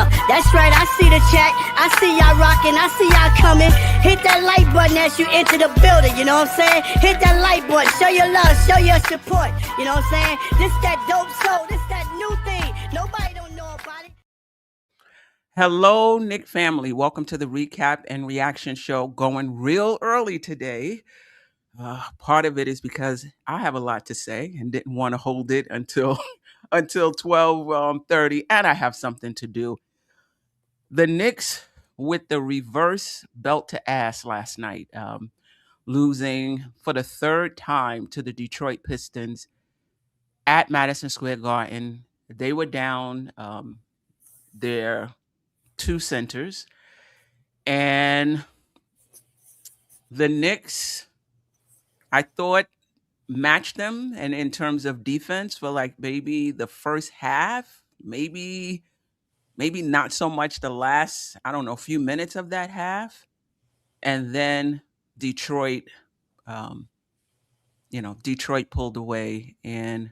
Yeah, that's right, I see the chat. I see y'all rocking, I see y'all coming. Hit that like button as you enter the building, you know what I'm saying? Hit that like button, show your love, show your support, you know what I'm saying? This that dope soul, this that new thing. Nobody don't know about it. Hello, Knick family. Welcome to the recap and reaction show. Going real early today. Part of it is because I have a lot to say and didn't want to hold it until until 12:30, and I have something to do. The Knicks with the reverse belt to ass last night, losing for the third time to the Detroit Pistons at Madison Square Garden. They were down their two centers, and the Knicks, I thought, matched them, and in terms of defense for like maybe the first half, maybe not so much the last, I don't know, few minutes of that half. And then Detroit, um, Detroit pulled away. And,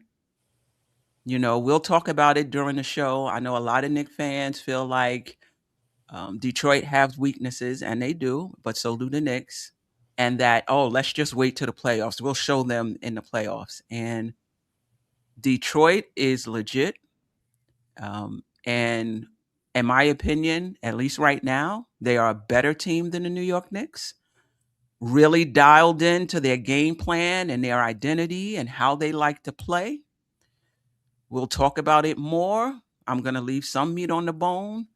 we'll talk about it during the show. I know a lot of Knick fans feel like Detroit has weaknesses, and they do, but so do the Knicks. And that, oh, let's just wait to the playoffs. We'll show them in the playoffs. And Detroit is legit. And in my opinion, at least right now, they are a better team than the New York Knicks. Really dialed into their game plan and their identity and how they like to play. We'll talk about it more. I'm going to leave some meat on the bone.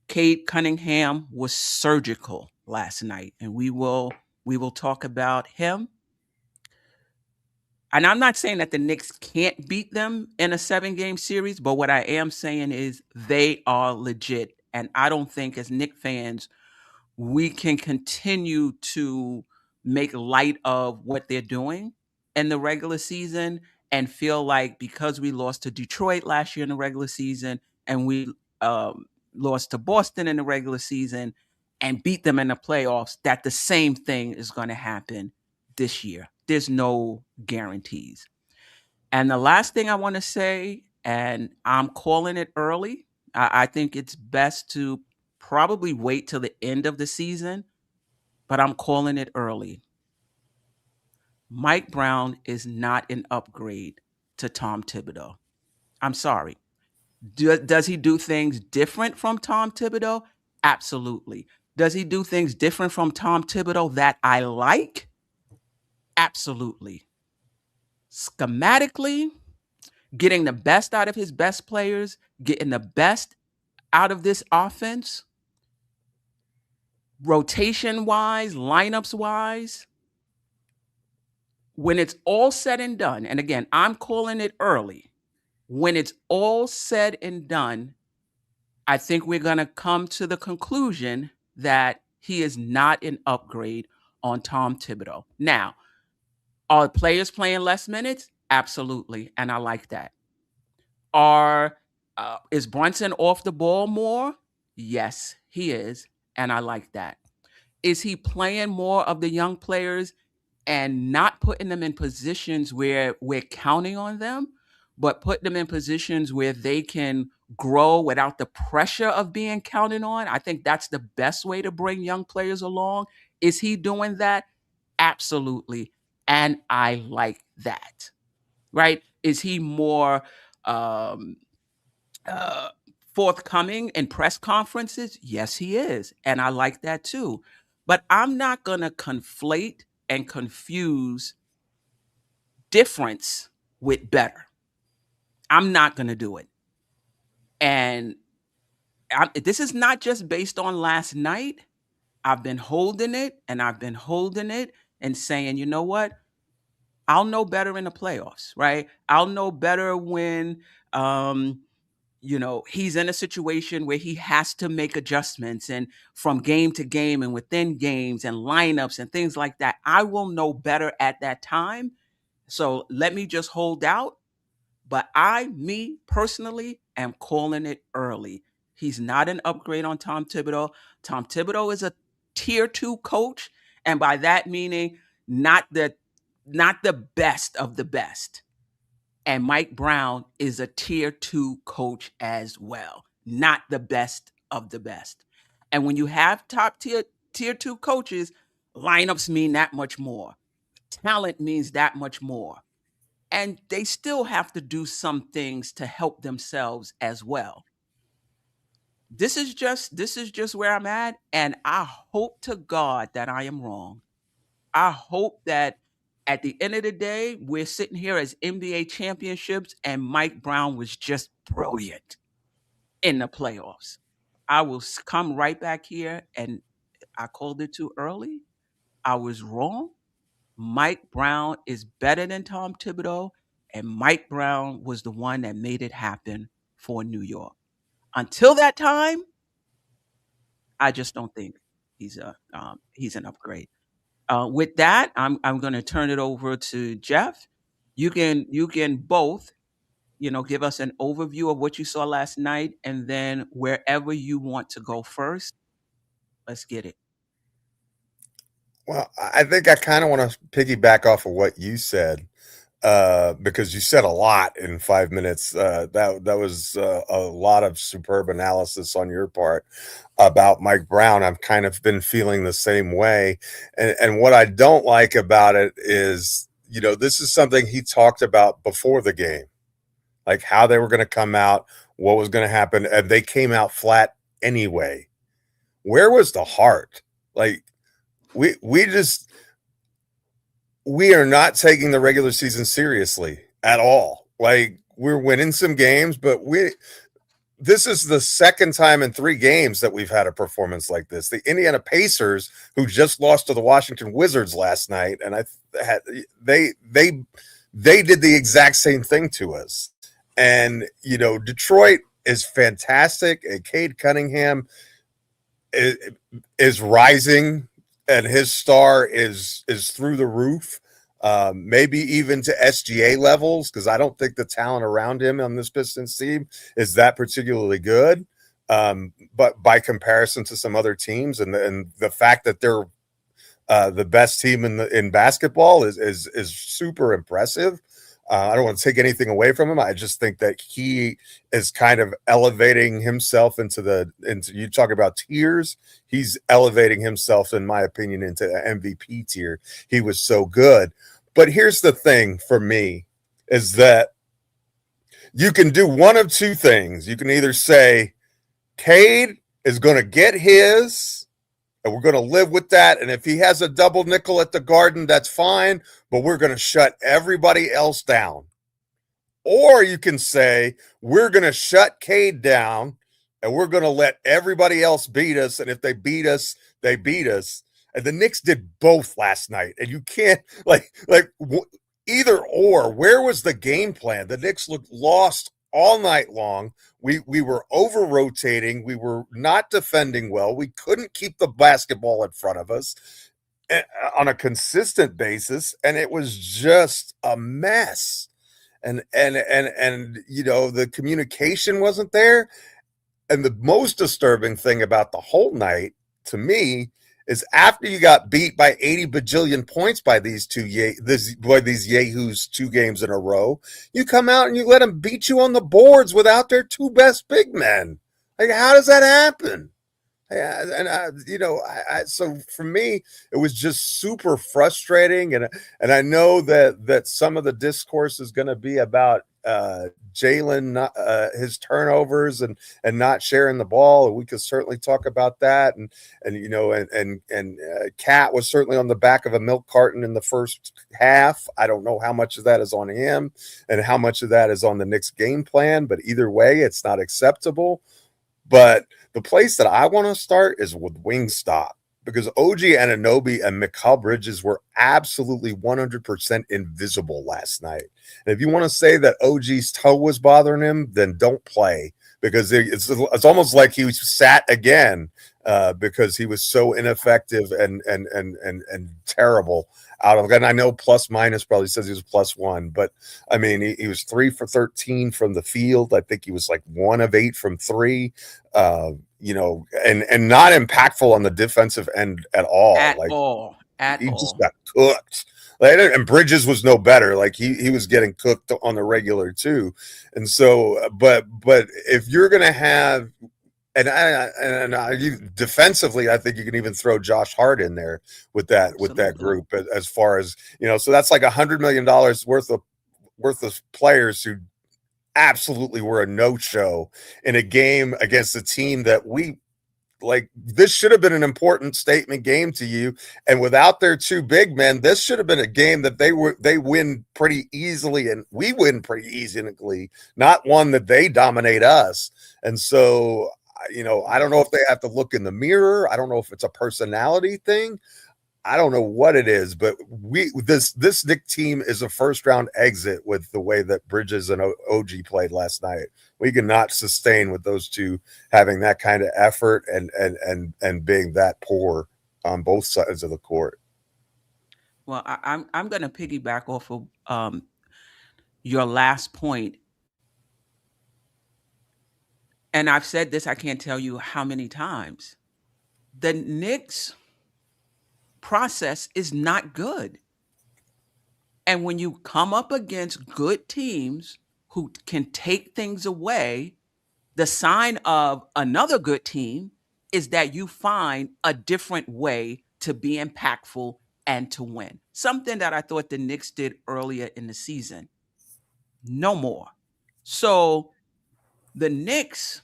Cade Cunningham was surgical last night, and we will talk about him. And I'm not saying that the Knicks can't beat them in a 7-game series, but what I am saying is they are legit. And I don't think as Knick fans, we can continue to make light of what they're doing in the regular season and feel like because we lost to Detroit last year in the regular season and we lost to Boston in the regular season and beat them in the playoffs, that the same thing is going to happen this year. There's no guarantees. And the last thing I want to say, and I'm calling it early, I think it's best to probably wait till the end of the season, but I'm calling it early. Mike Brown is not an upgrade to Tom Thibodeau. I'm sorry. Does he do things different from Tom Thibodeau? Absolutely. Does he do things different from Tom Thibodeau that I like? Absolutely. Schematically, getting the best out of his best players, getting the best out of this offense, rotation wise, lineups wise, when it's all said and done, and again, I'm calling it early, when it's all said and done, I think we're going to come to the conclusion that he is not an upgrade on Tom Thibodeau. Now, are players playing less minutes? Absolutely, and I like that. Is Brunson off the ball more? Yes, he is, and I like that. Is he playing more of the young players and not putting them in positions where we're counting on them, but put them in positions where they can grow without the pressure of being counted on? I think that's the best way to bring young players along. Is he doing that? Absolutely. And I like that. Right? Is he more um, uh, forthcoming in press conferences? Yes, he is. And I like that too. But I'm not going to conflate and confuse difference with better. I'm not going to do it. And this is not just based on last night. I've been holding it and I've been holding it and saying, you know what? I'll know better in the playoffs, right? I'll know better when he's in a situation where he has to make adjustments and from game to game and within games and lineups and things like that. I will know better at that time. So let me just hold out. But me personally, am calling it early. He's not an upgrade on Tom Thibodeau. Tom Thibodeau is a tier 2 coach. And by that meaning, not the best of the best. And Mike Brown is a tier 2 coach as well. not the best of the best. And when you have top tier 2 coaches, lineups mean that much more. Talent means that much more. And they still have to do some things to help themselves as well. This is just where I'm at, and I hope to God that I am wrong. I hope that at the end of the day, we're sitting here as NBA championships and Mike Brown was just brilliant in the playoffs. I will come right back here and I called it too early. I was wrong. Mike Brown is better than Tom Thibodeau, and Mike Brown was the one that made it happen for New York. Until that time, I just don't think he's an upgrade. With that, I'm going to turn it over to Geoff. You can both give us an overview of what you saw last night, and then wherever you want to go first, let's get it. Well, I think I kind of want to piggyback off of what you said, because you said a lot in 5 minutes. That was a lot of superb analysis on your part about Mike Brown. I've kind of been feeling the same way. And what I don't like about it is, this is something he talked about before the game, like how they were going to come out, what was going to happen. And they came out flat anyway. Where was the heart? Like, we are not taking the regular season seriously at all. Like, we're winning some games, but this is the second time in 3 games that we've had a performance like this. The Indiana Pacers, who just lost to the Washington Wizards last night, and they did the exact same thing to us. And Detroit is fantastic, and Cade Cunningham is rising, and his star is through the roof, maybe even to SGA levels, because I don't think the talent around him on this Pistons team is that particularly good. But by comparison to some other teams, and the fact that they're the best team in basketball is super impressive. I don't want to take anything away from him. I just think that he is kind of elevating himself into you talk about tiers. He's elevating himself, in my opinion, into the MVP tier. He was so good. But here's the thing for me is that you can do one of two things. You can either say Cade is going to get his, and we're going to live with that. And if he has a double nickel at the Garden, that's fine, but we're going to shut everybody else down. Or you can say, we're going to shut Cade down, and we're going to let everybody else beat us. And if they beat us, they beat us. And the Knicks did both last night. And you can't, either or. Where was the game plan? The Knicks looked lost all night long. We were over-rotating. We were not defending well. We couldn't keep the basketball in front of us on a consistent basis, and it was just a mess. And the communication wasn't there. And the most disturbing thing about the whole night, to me, is after you got beat by 80 bajillion points by these yahoos 2 games in a row, you come out and you let them beat you on the boards without their 2 best big men. Like, how does that happen? So for me, it was just super frustrating, and I know that some of the discourse is going to be about Jalen, his turnovers and not sharing the ball, and we could certainly talk about that. And Cat was certainly on the back of a milk carton in the first half. I don't know how much of that is on him and how much of that is on the Knicks game plan, but either way, it's not acceptable. But the place that I want to start is with Wingstop, because OG Anunoby and Mikal Bridges were absolutely 100% invisible last night. And if you want to say that OG's toe was bothering him, then don't play, because it's almost like he sat again because he was so ineffective and terrible out of. And I know plus minus probably says he was +1, but I mean he was 3 for 13 from the field. I think he was like 1 of 8 from 3. And not impactful on the defensive end at all. He just got cooked. And Bridges was no better. Like he was getting cooked on the regular too. And so, but if you're gonna have, defensively, I think you can even throw Josh Hart in there with that Absolutely. group as far as so that's like $100 million worth of players who absolutely were a no-show in a game against a team that we like. This should have been an important statement game to you, and without their two big men, this should have been a game that they win pretty easily, and we win pretty easily, not one that they dominate us. And so I don't know if they have to look in the mirror. I don't know if it's a personality thing. I don't know what it is, but this Knick team is a first round exit with the way that Bridges and OG played last night. We cannot sustain with those two having that kind of effort and being that poor on both sides of the court. Well, I'm going to piggyback off of your last point. And I've said this, I can't tell you how many times. The Knicks process is not good. And when you come up against good teams who can take things away, the sign of another good team is that you find a different way to be impactful and to win. Something that I thought the Knicks did earlier in the season. No more. So the Knicks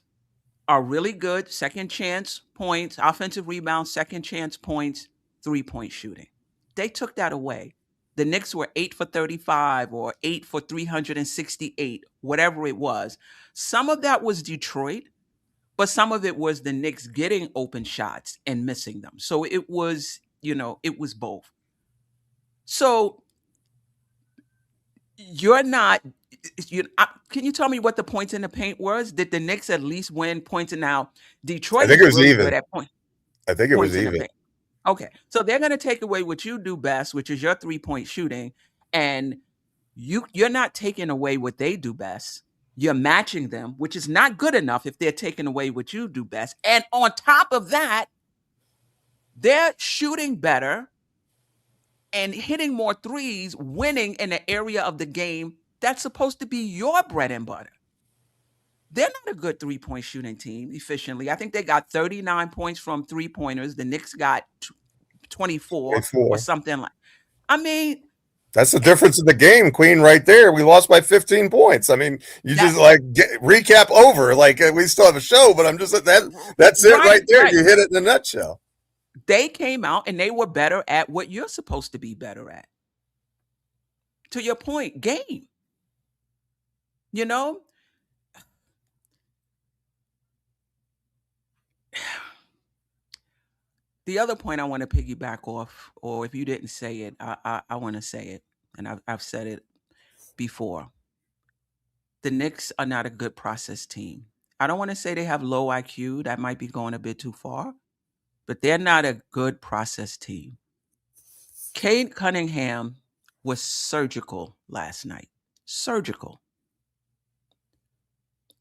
are really good. Second chance points, offensive rebounds, second chance points, 3-point shooting. They took that away. The Knicks were 8 for 35 or 8 for 368, whatever it was. Some of that was Detroit, but some of it was the Knicks getting open shots and missing them. So it was, it was both. So you're not, can you tell me what the points in the paint was? Did the Knicks at least win points? And now Detroit I think it was really even. good at points. I think it was even. Okay, so they're going to take away what you do best, which is your 3-point shooting, and you're not taking away what they do best. You're matching them, which is not good enough if they're taking away what you do best. And on top of that, they're shooting better and hitting more threes, winning in an area of the game that's supposed to be your bread and butter. They're not a good 3-point shooting team efficiently. I think they got 39 points from 3-pointers. The Knicks got 24 or something like. I mean, that's the difference in the game, Queen, right there. We lost by 15 points. I mean, you just recap over. Like we still have a show, but I'm just that's it right there. Right. You hit it in a nutshell. They came out and they were better at what you're supposed to be better at. To your point, game. The other point I want to piggyback off, or if you didn't say it, I want to say it, and I've said it before. The Knicks are not a good process team. I don't want to say they have low IQ. That might be going a bit too far. But they're not a good process team. Cade Cunningham was surgical last night. Surgical.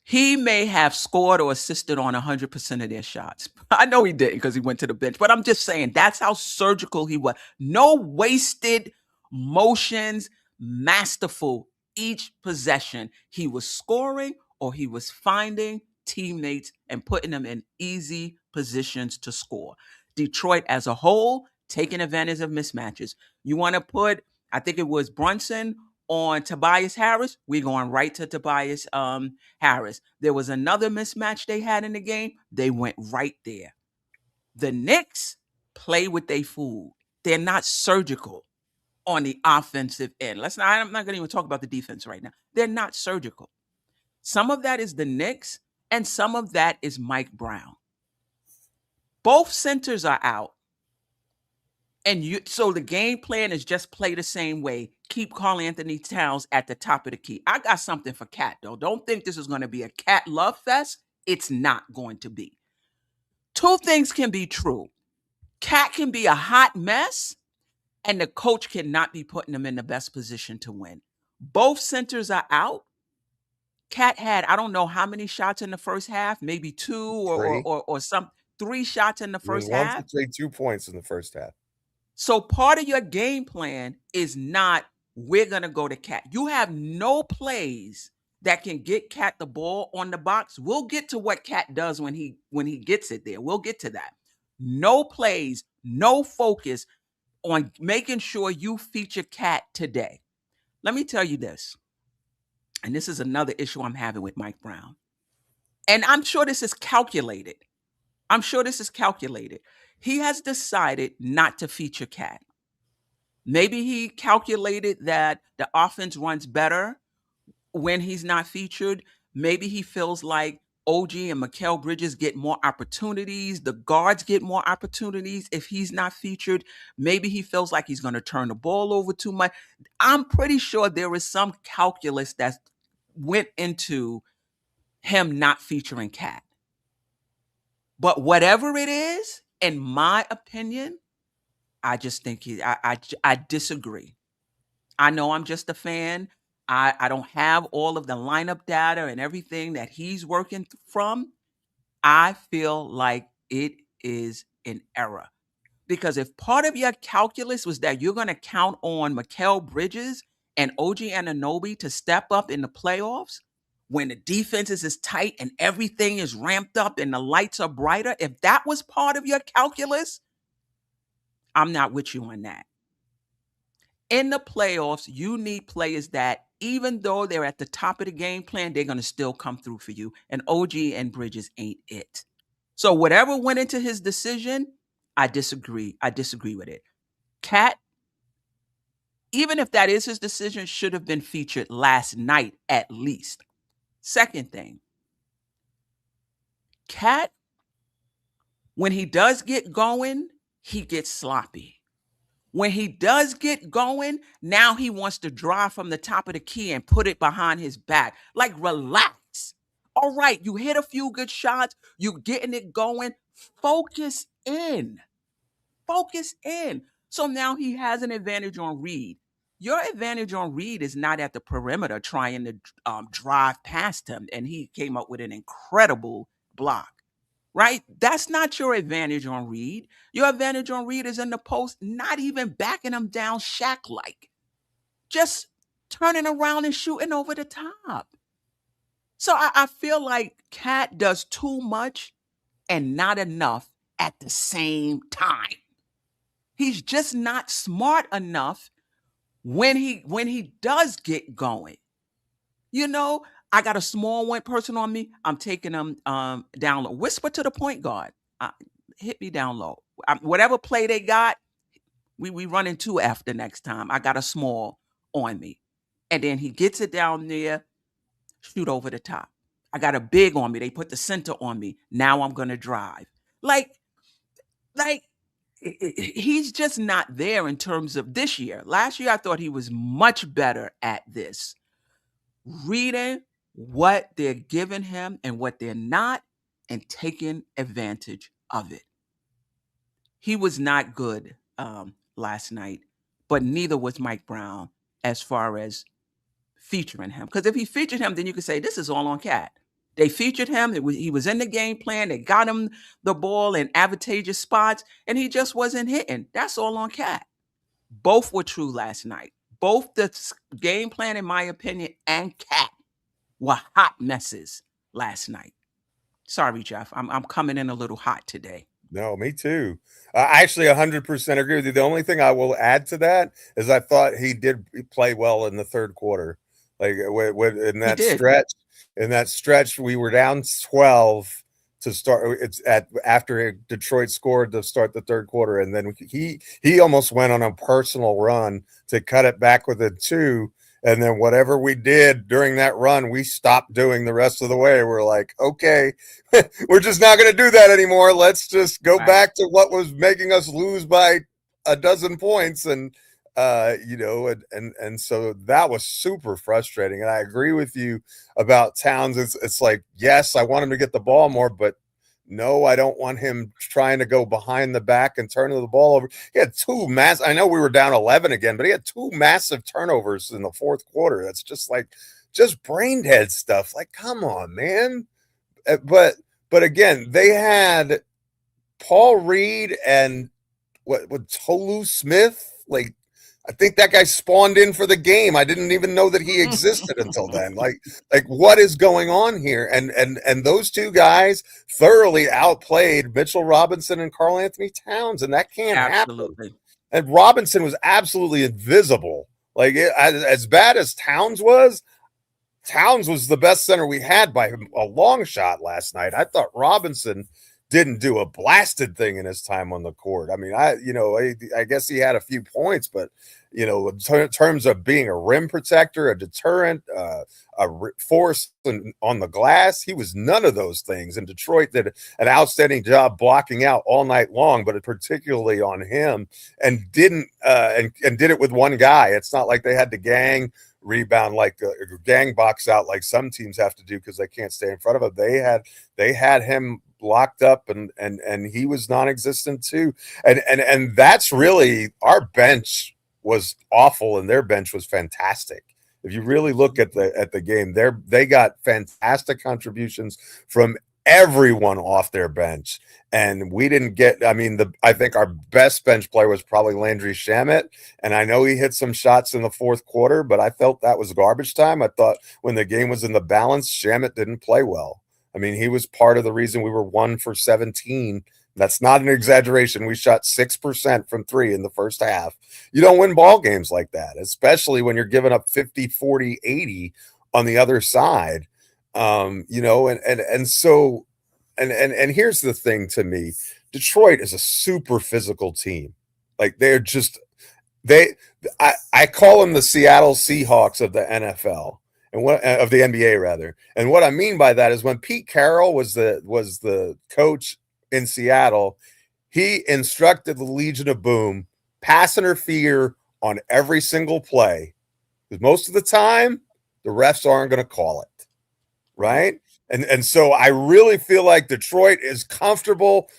He may have scored or assisted on 100% of their shots. I know he didn't because he went to the bench, but I'm just saying that's how surgical he was. No wasted motions, masterful. Each possession, he was scoring or he was finding teammates and putting them in easy positions to score. Detroit as a whole, taking advantage of mismatches. You want to put, I think it was Brunson on Tobias Harris, we're going right to Tobias Harris. There was another mismatch they had in the game. They went right there. The Knicks play with their food. They're not surgical on the offensive end. I'm not going to even talk about the defense right now. They're not surgical. Some of that is the Knicks, and some of that is Mike Brown. Both centers are out. And so the game plan is just play the same way. Keep Karl-Anthony Towns at the top of the key. I got something for Cat, though. Don't think this is going to be a Cat love fest. It's not going to be. Two things can be true. Cat can be a hot mess, and the coach cannot be putting them in the best position to win. Both centers are out. Cat had, I don't know how many shots in the first half, maybe 2 or some 3 shots in the first half. 1 for 3, 2 points in the first half. So part of your game plan is not, we're going to go to Cat. You have no plays that can get Cat the ball on the box. We'll get to what Cat does when he gets it there. We'll get to that. No plays, no focus on making sure you feature Cat today. Let me tell you this, and this is another issue I'm having with Mike Brown. And I'm sure this is calculated. He has decided not to feature Cat. Maybe he calculated that the offense runs better when he's not featured. Maybe he feels like OG and Mikal Bridges get more opportunities. The guards get more opportunities if he's not featured. Maybe he feels like he's going to turn the ball over too much. I'm pretty sure there is some calculus that went into him not featuring Cat. But whatever it is, in my opinion, I just think I disagree. I know I'm just a fan. I don't have all of the lineup data and everything that he's working from. I feel like it is an error. Because if part of your calculus was that you're going to count on Mikal Bridges and OG Anunoby to step up in the playoffs, when the defense is as tight and everything is ramped up and the lights are brighter, if that was part of your calculus, I'm not with you on that. In the playoffs, you need players that, even though they're at the top of the game plan, they're going to still come through for you. And OG and Bridges ain't it. So whatever went into his decision, I disagree. I disagree with it. Cat, even if that is his decision, should have been featured last night at least. Second thing, Cat, when he does get going, he gets sloppy. When he does get going, now he wants to drive from the top of the key and put it behind his back. Like, relax. All right, you hit a few good shots. You getting it going. Focus in. Focus in. So now he has an advantage on Reed. Your advantage on Reed is not at the perimeter trying to drive past him. And he came up with an incredible block. Right? That's not your advantage on Reed. Your advantage on Reed is in the post, not even backing him down Shaq-like. Just turning around and shooting over the top. So I feel like Cat does too much and not enough at the same time. He's just not smart enough when he does get going. You know, I got a small person on me. I'm taking them down low. Whisper to the point guard. Hit me down low. Whatever play they got, we run in 2F the next time. I got a small on me. And then he gets it down there, shoot over the top. I got a big on me. They put the center on me. Now I'm going to drive. Like, he's just not there in terms of this year. Last year, I thought he was much better at this. Reading what they're giving him and what they're not, and taking advantage of it. He was not good last night, but neither was Mike Brown as far as featuring him. Because if he featured him, then you could say this is all on Cat. They featured him. He was in the game plan. They got him the ball in advantageous spots, and he just wasn't hitting. That's all on Cat. Both were true last night. Both the game plan, in my opinion, and Cat were hot messes last night. Sorry, Geoff. I'm coming in a little hot today. No, me too. I actually 100% agree with you. The only thing I will add to that is I thought he did play well in the third quarter. Like in that stretch, we were down 12 to start. It's after Detroit scored to start the third quarter, and then he almost went on a personal run to cut it back with a 2. And then whatever we did during that run, we stopped doing the rest of the way. We're like, okay, we're just not going to do that anymore. Let's just go back to what was making us lose by a dozen points. And, and so that was super frustrating. And I agree with you about Towns. It's like, yes, I want him to get the ball more, but no, I don't want him trying to go behind the back and turn the ball over. He had 2 I know we were down 11 again, but he had 2 massive turnovers in the fourth quarter. That's just brain dead stuff. Like, come on, man. But again, they had Paul Reed and what Tolu Smith, like I think that guy spawned in for the game. I didn't even know that he existed until then. Like what is going on here? And those two guys thoroughly outplayed Mitchell Robinson and Karl Anthony Towns, and that can't happen. And Robinson was absolutely invisible. Like as bad as Towns was the best center we had by a long shot last night. I thought Robinson didn't do a blasted thing in his time on the court. I mean, I guess he had a few points, but in terms of being a rim protector, a deterrent, force on the glass, he was none of those things. And Detroit did an outstanding job blocking out all night long, but particularly on him, and didn't and did it with one guy. It's not like they had to gang rebound like gang box out like some teams have to do because they can't stay in front of him. They had him locked up, and he was non-existent too. And that's really, our bench was awful and their bench was fantastic. If you really look at the game, they got fantastic contributions from everyone off their bench, and we didn't get. I mean, I think our best bench player was probably Landry Shamet, and I know he hit some shots in the fourth quarter, but I felt that was garbage time. I thought when the game was in the balance, Shamet didn't play well. I mean, he was part of the reason we were 1 for 17. That's not an exaggeration. We shot 6% from three in the first half. You don't win ball games like that, especially when you're giving up 50, 40, 80 on the other side. And so here's the thing to me. Detroit is a super physical team. Like they're just I call them the Seattle Seahawks of the NFL. And what of the NBA rather. And what I mean by that is when Pete Carroll was the coach in Seattle, he instructed the Legion of Boom, pass interfere on every single play. Because most of the time, the refs aren't going to call it. Right? And so I really feel like Detroit is comfortable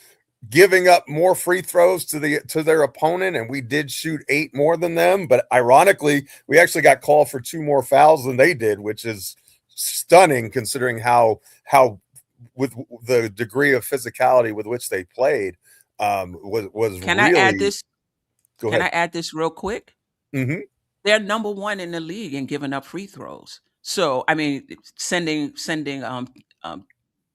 giving up more free throws to their opponent, and we did shoot 8 more than them, but ironically we actually got called for 2 more fouls than they did, which is stunning considering how with the degree of physicality with which they played was Can really. I add this? Go Can ahead. I add this real quick? Mm-hmm. They're number 1 in the league in giving up free throws. So I mean, sending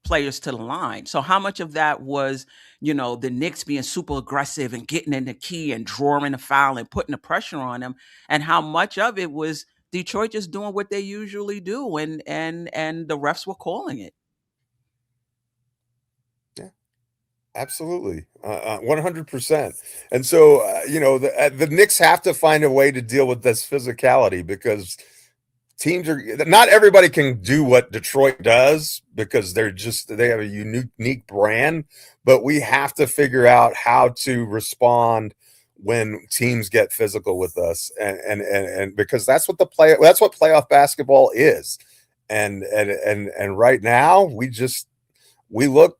players to the line. So how much of that was, the Knicks being super aggressive and getting in the key and drawing the foul and putting the pressure on them, and how much of it was Detroit just doing what they usually do, and the refs were calling it. Yeah, absolutely, 100%. And so the Knicks have to find a way to deal with this physicality because teams not everybody can do what Detroit does because they have a unique brand, but we have to figure out how to respond when teams get physical with us, and because that's what playoff basketball is, and right now we look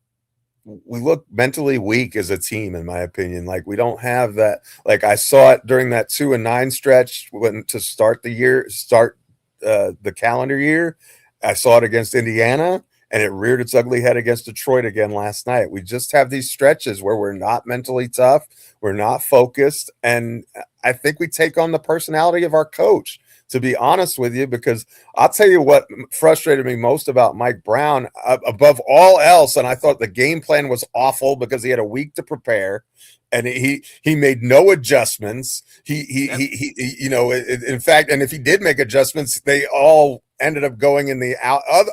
mentally weak as a team, in my opinion. Like we don't have that. Like I saw it during that 2-9 stretch to start the calendar year. I saw it against Indiana, and it reared its ugly head against Detroit again last night. We just have these stretches where we're not mentally tough, we're not focused, and I think we take on the personality of our coach, to be honest with you, because I'll tell you what frustrated me most about Mike Brown, above all else, and I thought the game plan was awful because he had a week to prepare, and he made no adjustments. He in fact, and if he did make adjustments, they all ended up going in the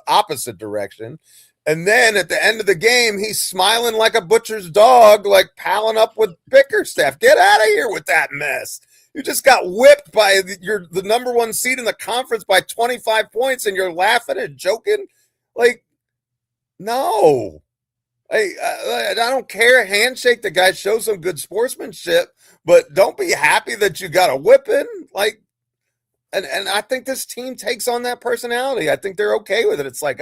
opposite direction. And then at the end of the game, he's smiling like a butcher's dog, like palling up with Bickerstaff. Get out of here with that mess. You just got whipped by the number 1 seed in the conference by 25 points, and you're laughing and joking. Like, no. I don't care. Handshake the guy, show some good sportsmanship, but don't be happy that you got a whipping. Like, and I think this team takes on that personality. I think they're okay with it. It's like,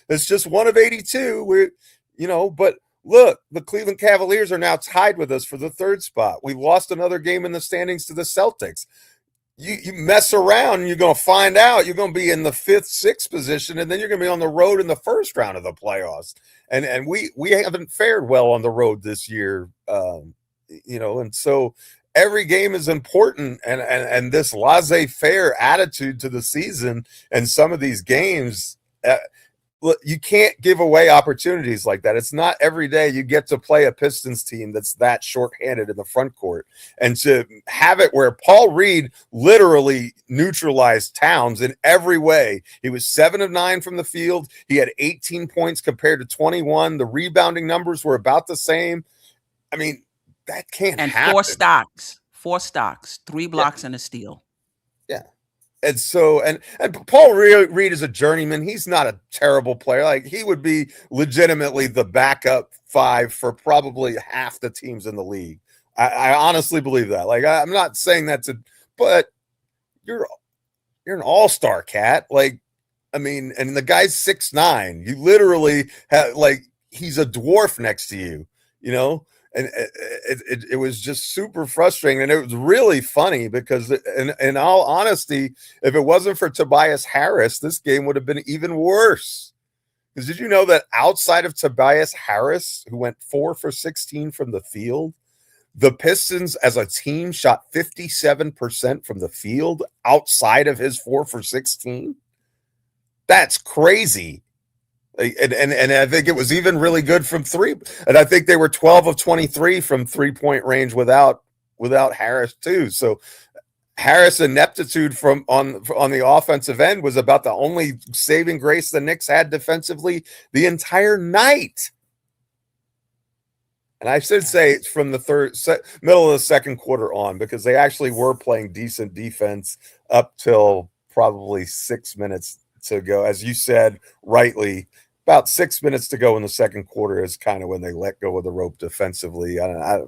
it's just 1 of 82. But look, the Cleveland Cavaliers are now tied with us for the 3rd spot. We lost another game in the standings to the Celtics. You mess around and you're going to find out you're going to be in the 5th, 6th position, and then you're going to be on the road in the first round of the playoffs. And we haven't fared well on the road this year, and so every game is important, and this laissez-faire attitude to the season and some of these games, look, you can't give away opportunities like that. It's not every day you get to play a Pistons team that's that shorthanded in the front court. And to have it where Paul Reed literally neutralized Towns in every way. He was 7 of 9 from the field. He had 18 points compared to 21. The rebounding numbers were about the same. I mean, that can't happen. Four stocks, 3 blocks and a steal. Yeah. And so, and Paul Reed is a journeyman. He's not a terrible player. Like, he would be legitimately the backup 5 for probably half the teams in the league. I honestly believe that. Like, I'm not saying but you're an all-star, cat. Like, I mean, and the guy's 6'9". You literally have, like, he's a dwarf next to you, and it was just super frustrating. And it was really funny because, in all honesty, if it wasn't for Tobias Harris, this game would have been even worse. Because did you know that outside of Tobias Harris, who went 4 for 16 from the field, the Pistons as a team shot 57% from the field outside of his 4 for 16? That's crazy. And I think it was even really good from 3. And I think they were 12 of 23 from 3-point range without Harris too. So Harris' ineptitude on the offensive end was about the only saving grace the Knicks had defensively the entire night. And I should say it's from the middle of the second quarter on, because they actually were playing decent defense up till probably 6 minutes to go. As you said rightly, about 6 minutes to go in the second quarter is kind of when they let go of the rope defensively.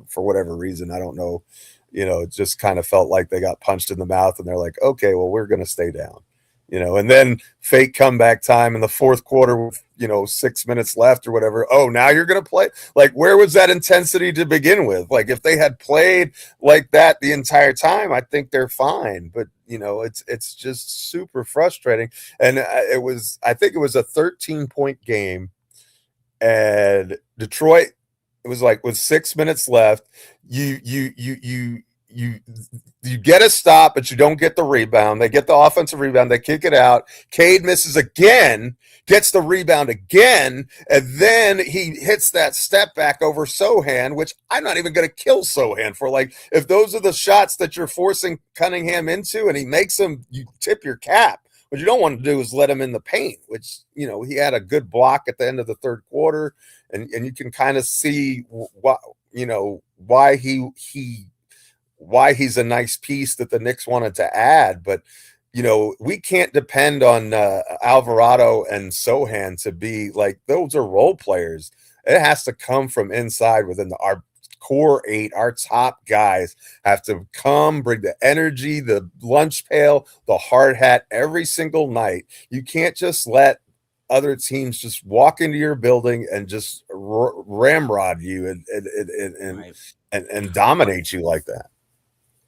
For whatever reason, I don't know. It just kind of felt like they got punched in the mouth, and they're like, okay, well, we're going to stay down. And then fake comeback time in the fourth quarter with, 6 minutes left or whatever. Oh, now you're going to play? Like, where was that intensity to begin with? Like, if they had played like that the entire time, I think they're fine. But, it's just super frustrating. And I think it was a 13-point game, and Detroit, it was like with 6 minutes left, you get a stop, but you don't get the rebound. They get the offensive rebound. They kick it out. Cade misses again, gets the rebound again, and then he hits that step back over Sohan, which I'm not even going to kill Sohan for. Like, if those are the shots that you're forcing Cunningham into and he makes them, you tip your cap. What you don't want to do is let him in the paint, which, he had a good block at the end of the third quarter, and you can kind of see why he's a nice piece that the Knicks wanted to add. But, we can't depend on Alvarado and Sohan to be like, those are role players. It has to come from inside within our core 8. Our top guys have to come, bring the energy, the lunch pail, the hard hat every single night. You can't just let other teams just walk into your building and just ramrod you and dominate you like that.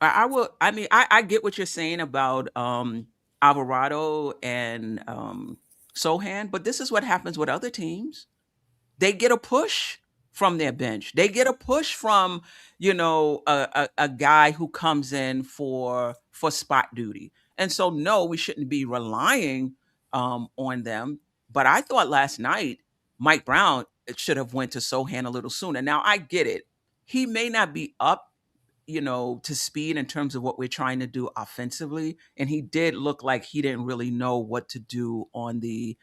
I get what you're saying about Alvarado and Sohan, but this is what happens with other teams. They get a push from their bench. They get a push from, a guy who comes in for spot duty. And so, no, we shouldn't be relying on them. But I thought last night Mike Brown should have went to Sohan a little sooner. Now, I get it. He may not be up to speed in terms of what we're trying to do offensively. And he did look like he didn't really know what to do on the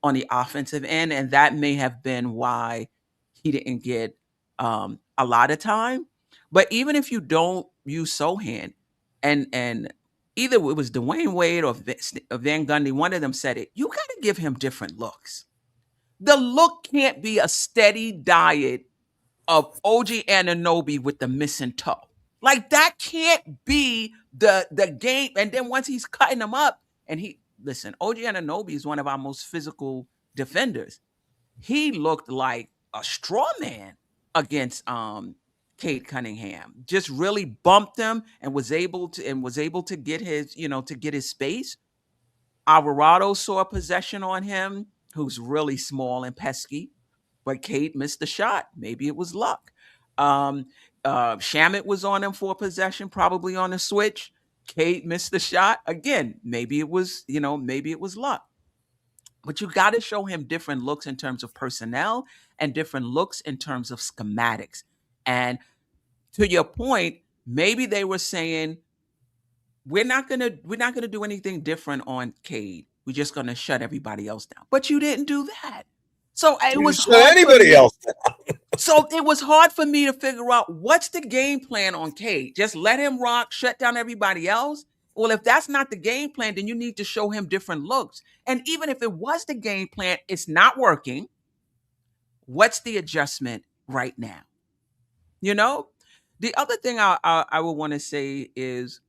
offensive end. And that may have been why he didn't get a lot of time. But even if you don't use Sohan, and either it was Dwayne Wade or Van Gundy, one of them said it, you got to give him different looks. The look can't be a steady diet of OG Anunoby with the missing toe. Like, that can't be the game. And then once he's cutting them up, and OG Anunoby is one of our most physical defenders. He looked like a straw man against Cade Cunningham. Just really bumped him and was able to get his space. Alvarado saw a possession on him, who's really small and pesky. But Cade missed the shot. Maybe it was luck. Shamet was on him for possession, probably on the switch. Cade missed the shot. Again, maybe it was, maybe it was luck. But you got to show him different looks in terms of personnel and different looks in terms of schematics. And to your point, maybe they were saying, we're not gonna do anything different on Cade. We're just gonna shut everybody else down. But you didn't do that. So it was hard anybody else down. So it was hard for me to figure out what's the game plan on Cade. Just let him rock, shut down everybody else. Well, if that's not the game plan, then you need to show him different looks. And even if it was the game plan, it's not working. What's the adjustment right now? The other thing I would want to say is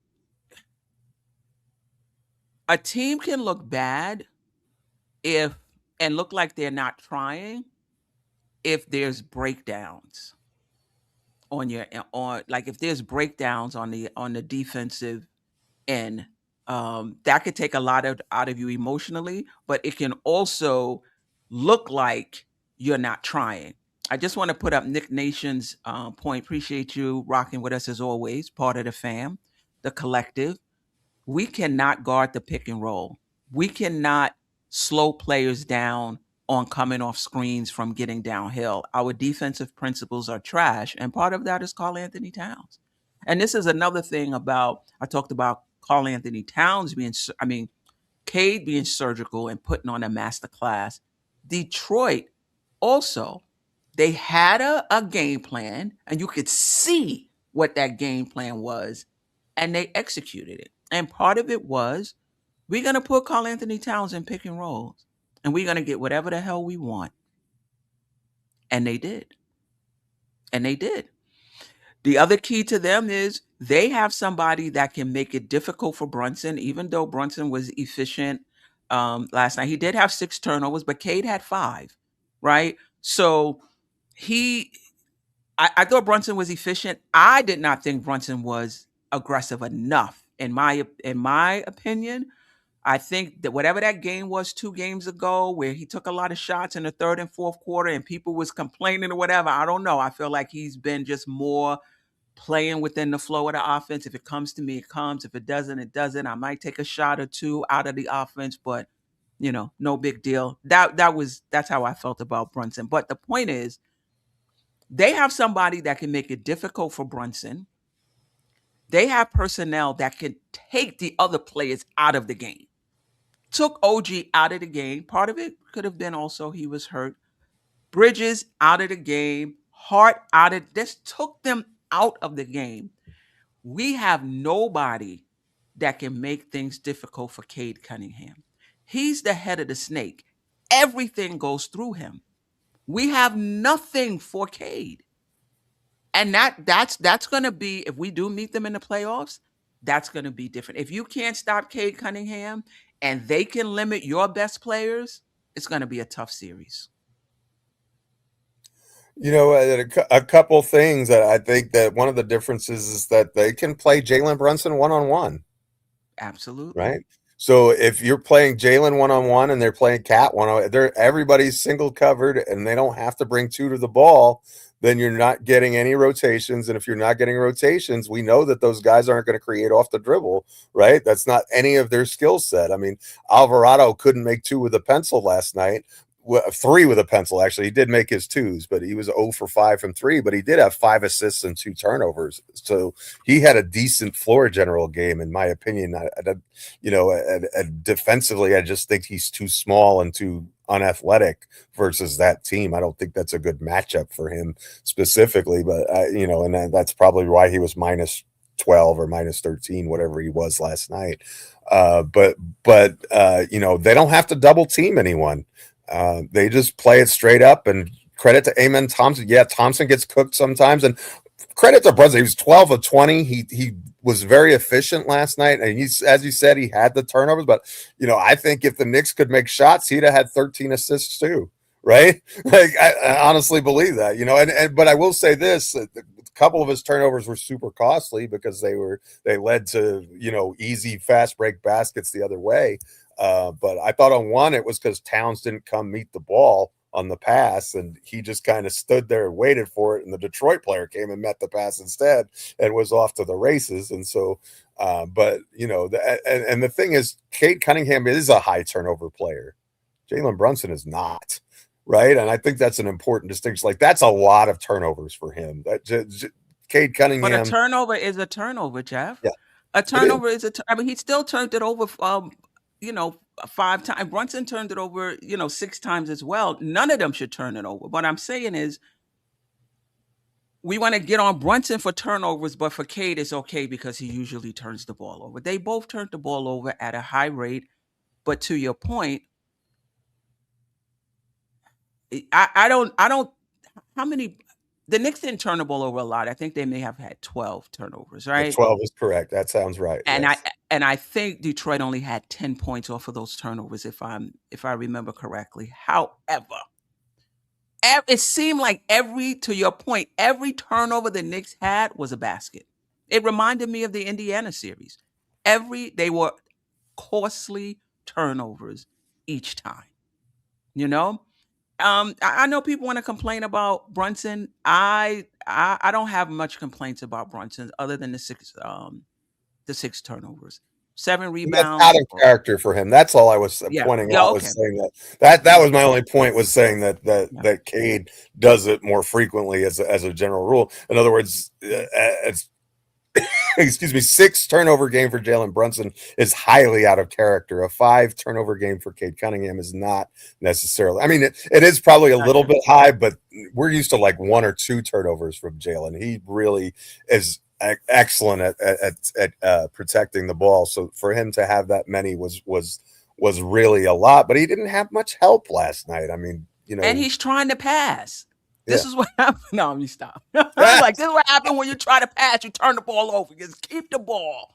a team can look bad and look like they're not trying if there's breakdowns like if there's breakdowns on the defensive end. That could take a lot out of you emotionally, but it can also look like you're not trying. I just want to put up Nick Nation's point. Appreciate you rocking with us as always, part of the fam, the collective. We cannot guard the pick and roll. We cannot slow players down on coming off screens from getting downhill. Our defensive principles are trash, and part of that is Karl-Anthony Towns. And this is another thing I talked about Karl-Anthony Towns Cade being surgical and putting on a master class. Detroit also, they had a game plan, and you could see what that game plan was, and they executed it. And part of it was, we're going to put Karl-Anthony Towns in pick and rolls, and we're going to get whatever the hell we want. And they did. The other key to them is they have somebody that can make it difficult for Brunson, even though Brunson was efficient last night. He did have 6 turnovers, but Cade had 5, right? So I thought Brunson was efficient. I did not think Brunson was aggressive enough, in my opinion. I think that whatever that game was 2 games ago, where he took a lot of shots in the third and fourth quarter and people was complaining or whatever, I don't know. I feel like he's been just more playing within the flow of the offense. If it comes to me, it comes. If it doesn't, it doesn't. I might take a shot or 2 out of the offense, but no big deal. That's how I felt about Brunson. But the point is, they have somebody that can make it difficult for Brunson. They have personnel that can take the other players out of the game. Took OG out of the game. Part of it could have been also he was hurt. Bridges out of the game. Hart this took them out of the game. We have nobody that can make things difficult for Cade Cunningham. He's the head of the snake. Everything goes through him. We have nothing for Cade. And that's going to be, if we do meet them in the playoffs, that's going to be different. If you can't stop Cade Cunningham and they can limit your best players, it's going to be a tough series. A couple things that I think that one of the differences is that they can play Jalen Brunson one-on-one. Absolutely. Right? So if you're playing Jalen one-on-one and they're playing Cat one-on-one, everybody's single covered and they don't have to bring 2 to the ball, then you're not getting any rotations. And if you're not getting rotations, we know that those guys aren't going to create off the dribble, right? That's not any of their skill set. I mean, Alvarado couldn't make 2 with a pencil last night. 3 with a pencil, actually. He did make his 2s, but he was 0 for 5 from 3, but he did have 5 assists and 2 turnovers. So he had a decent floor general game, in my opinion. Defensively, I just think he's too small and too unathletic versus that team. I don't think that's a good matchup for him specifically, but and that's probably why he was minus 12 or minus 13, whatever he was last night. But they don't have to double team anyone. They just play it straight up, and credit to Amen Thompson. Yeah, Thompson gets cooked sometimes, and credit to Brunson. He was 12 of 20. He was very efficient last night, and he's, as you said, he had the turnovers. But I think if the Knicks could make shots, he'd have had 13 assists too, right? Like I honestly believe that. But I will say this: a couple of his turnovers were super costly because they led to easy fast break baskets the other way. But I thought on one it was because Towns didn't come meet the ball on the pass, and he just kind of stood there and waited for it, and the Detroit player came and met the pass instead and was off to the races. And so but and the thing is, Cade Cunningham is a high turnover player. Jalen Brunson is not, right? And I think that's an important distinction. Like, that's a lot of turnovers for him. That Cade Cunningham. But a turnover is a turnover, Geoff. Yeah, a turnover is I mean, he still turned it over 5 times. Brunson turned it over 6 times as well. None of them should turn it over. What I'm saying is, we want to get on Brunson for turnovers, but for Cade, it's okay because he usually turns the ball over. They both turned the ball over at a high rate. But to your point, I don't, how many, the Knicks didn't turn the ball over a lot. I think they may have had 12 turnovers, right? 12 is correct. That sounds right. And yes. I think Detroit only had 10 points off of those turnovers, if I remember correctly. However, it seemed like to your point, every turnover the Knicks had was a basket. It reminded me of the Indiana series. They were costly turnovers each time. I know people want to complain about Brunson. I don't have much complaints about Brunson other than the 6 turnovers. 7 rebounds. That's out of character for him. That's all I was pointing out. Okay. Was saying that was my only point, was saying that Cade does it more frequently as a general rule. In other words, excuse me, 6 turnover game for Jalen Brunson is highly out of character. A 5 turnover game for Cade Cunningham is not necessarily. I mean, it is probably a little bit high, but we're used to like 1 or 2 turnovers from Jalen. He really is excellent at protecting the ball. So for him to have that many was really a lot, but he didn't have much help last night. I mean, and he's trying to pass. This is what happened. No, let me stop. Like, this is what happened when you try to pass. You turn the ball over. Just keep the ball.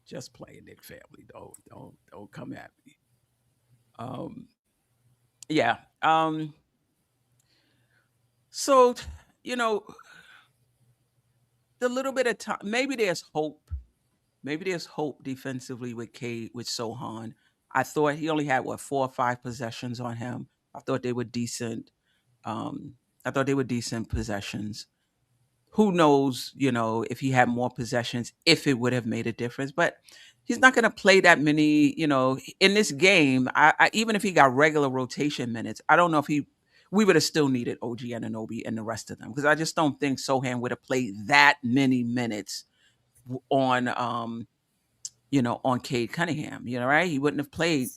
Just play, Knick family. Don't come at me. Yeah. So, the little bit of time, maybe there's hope. Maybe there's hope defensively with Cade, with Sohan. I thought he only had 4 or 5 possessions on him. I thought they were decent. Possessions. Who knows, if he had more possessions, if it would have made a difference. But he's not going to play that many, in this game. I even if he got regular rotation minutes, I don't know if we would have still needed OG Anunoby and the rest of them, because I just don't think Sohan would have played that many minutes on on Cade Cunningham, right? He wouldn't have played,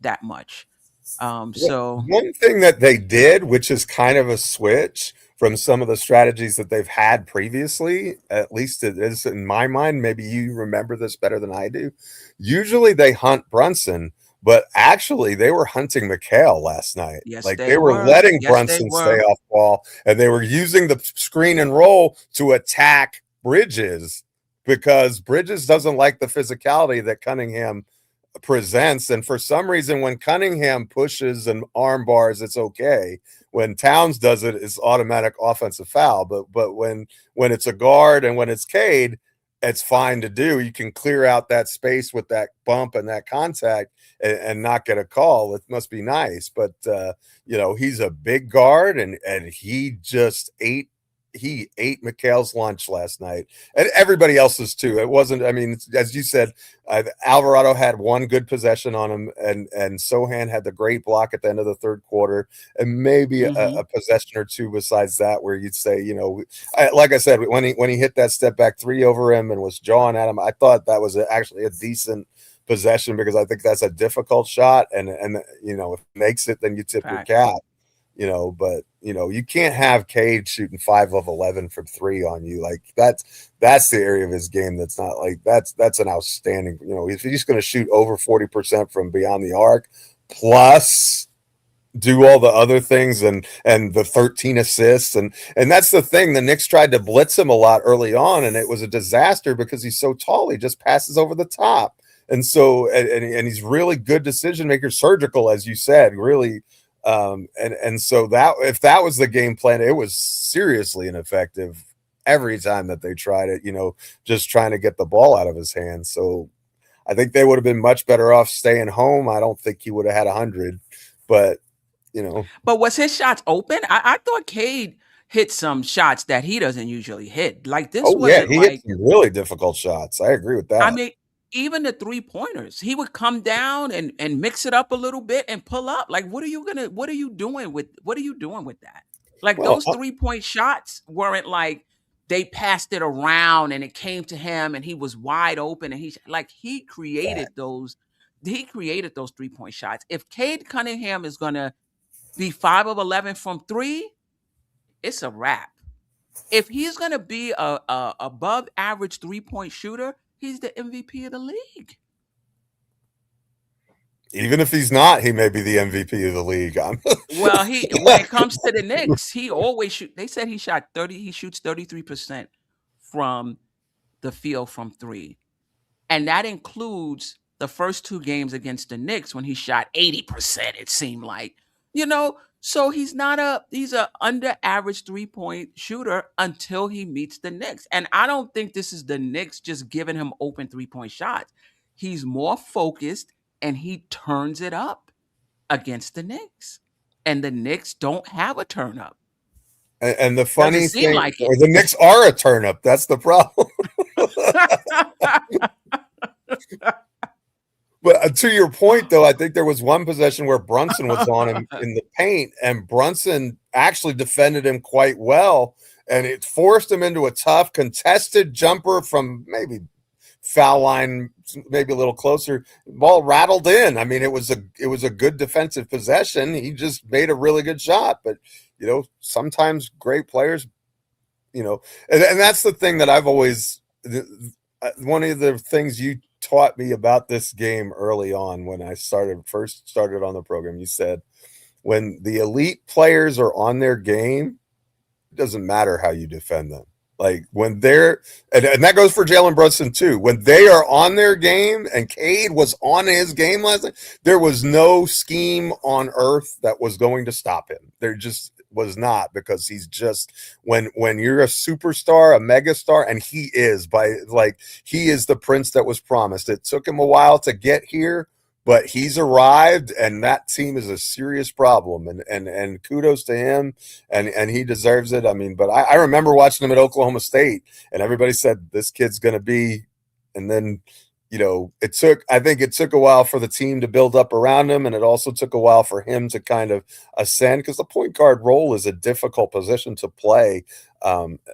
that much. So one thing that they did, which is kind of a switch from some of the strategies that they've had previously, at least it is in my mind, maybe you remember this better than I do. Usually they hunt Brunson, but actually they were hunting Mikal last night. Yes, like they were letting Brunson stay off ball, and they were using the screen and roll to attack Bridges, because Bridges doesn't like the physicality that Cunningham presents. And for some reason, when Cunningham pushes and arm bars, it's okay. When Towns does it, it's automatic offensive foul. But when it's a guard and when it's Cade, it's fine to do. You can clear out that space with that bump and that contact and not get a call. It must be nice. But he's a big guard, and he just ate Mikal's lunch last night, and everybody else's too. It wasn't, I mean, as you said, Alvarado had 1 good possession on him, and Sohan had the great block at the end of the 3rd quarter, and maybe a possession or 2 besides that, where you'd say, like I said, when he hit that step back 3 over him and was jawing at him, I thought that was actually a decent possession, because I think that's a difficult shot, and if it makes it, then you tip your cap. But you can't have Cade shooting 5 of 11 from 3 on you. Like, that's the area of his game that's not like that's an outstanding. If he's going to shoot over 40% from beyond the arc, plus do all the other things and the 13 assists, and that's the thing. The Knicks tried to blitz him a lot early on, and it was a disaster because he's so tall. He just passes over the top, and so and he's really good decision maker, surgical, as you said, really. And so that if that was the game plan, it was seriously ineffective every time that they tried it, just trying to get the ball out of his hands. So I think they would have been much better off staying home. I don't think he would have had 100, but you know. But was his shots open? I thought Cade hit some shots that he doesn't usually hit. Like this Oh yeah, wasn't he hit like, some really difficult shots. I agree with I that. mean, even the 3-pointers, he would come down and mix it up a little bit and pull up. Like, what are you doing with that? Like Well, those 3-point shots weren't like they passed it around and it came to him and he was wide open and he created those 3-point shots. If Cade Cunningham is gonna be 5 of 11 from three, it's a wrap. If he's going to be a above average 3-point shooter, he's the MVP of the league. even if he's not, he may be the MVP of the league. Well, when it comes to the Knicks, he always shoot. They said he shoots 33% from the field from three. And that includes the first 2 games against the Knicks when he shot 80%, it seemed like. So he's a under average 3-point shooter until he meets the Knicks. And I don't think this is the Knicks just giving him open 3-point shots. He's more focused and he turns it up against the Knicks. And the Knicks don't have a turn up. And the Doesn't funny seem thing, like it. or the Knicks are a turn up. That's the problem. But to your point, though, I think there was one possession where Brunson was on him in the paint, and Brunson actually defended him quite well, and it forced him into a tough contested jumper from maybe foul line, maybe a little closer. Ball rattled in. I mean, it was a good defensive possession. He just made a really good shot, but sometimes great players, and that's the thing that I've always. One of the things you taught me about this game early on when I first started on the program, you said when the elite players are on their game, it doesn't matter how you defend them. Like when they're, and that goes for Jalen Brunson too. When they are on their game, and Cade was on his game last night, there was no scheme on earth that was going to stop him. There just was not, because he's just, when you're a superstar, a megastar, and he is he is the prince that was promised. It took him a while to get here, but he's arrived, and that team is a serious problem. And kudos to him, and he deserves it. I mean, but I remember watching him at Oklahoma State, and everybody said this kid's going to be, and then I think it took a while for the team to build up around him, and it also took a while for him to kind of ascend, because the point guard role is a difficult position to play.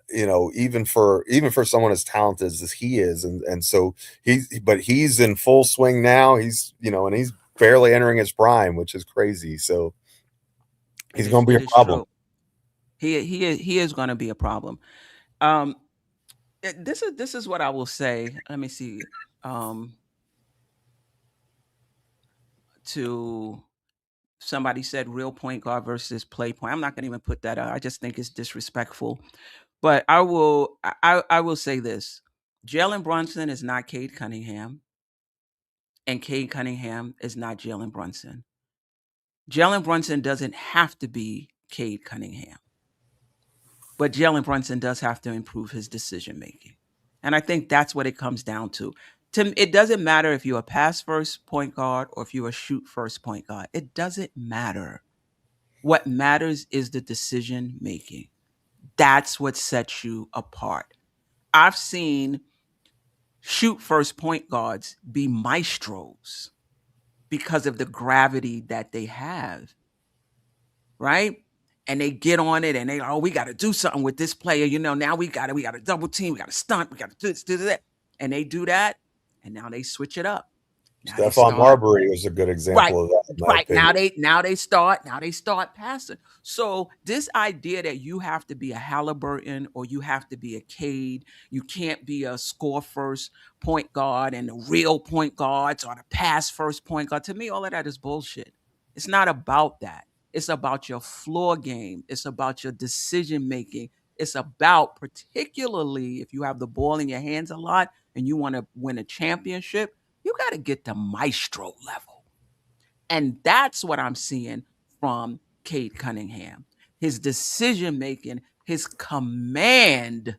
Even for someone as talented as he is, and so he's in full swing now. He's and he's barely entering his prime, which is crazy. So he's going to be a problem. He is going to be a problem. This is what I will say. Let me see. To somebody said real point guard versus play point. I'm not going to even put that out. I just think it's disrespectful. But I will say this: Jalen Brunson is not Cade Cunningham, and Cade Cunningham is not Jalen Brunson. Jalen Brunson doesn't have to be Cade Cunningham, but Jalen Brunson does have to improve his decision making. And I think that's what it comes down to. It doesn't matter if you're a pass first point guard or if you're a shoot first point guard. It doesn't matter. What matters is the decision making. That's what sets you apart. I've seen shoot first point guards be maestros because of the gravity that they have, right? And they get on it and we got to do something with this player. Now we got to double team, we got to stunt, we got to do this, do that. And they do that, and now they switch it up. Stephon Marbury was a good example of that. Right. Now they start passing. So this idea that you have to be a Halliburton or you have to be a Cade, you can't be a score first point guard and the real point guards or the pass first point guard. To me, all of that is bullshit. It's not about that. It's about your floor game. It's about your decision making. It's about, particularly if you have the ball in your hands a lot and you want to win a championship, you got to get to maestro level. And that's what I'm seeing from Cade Cunningham. His decision making, his command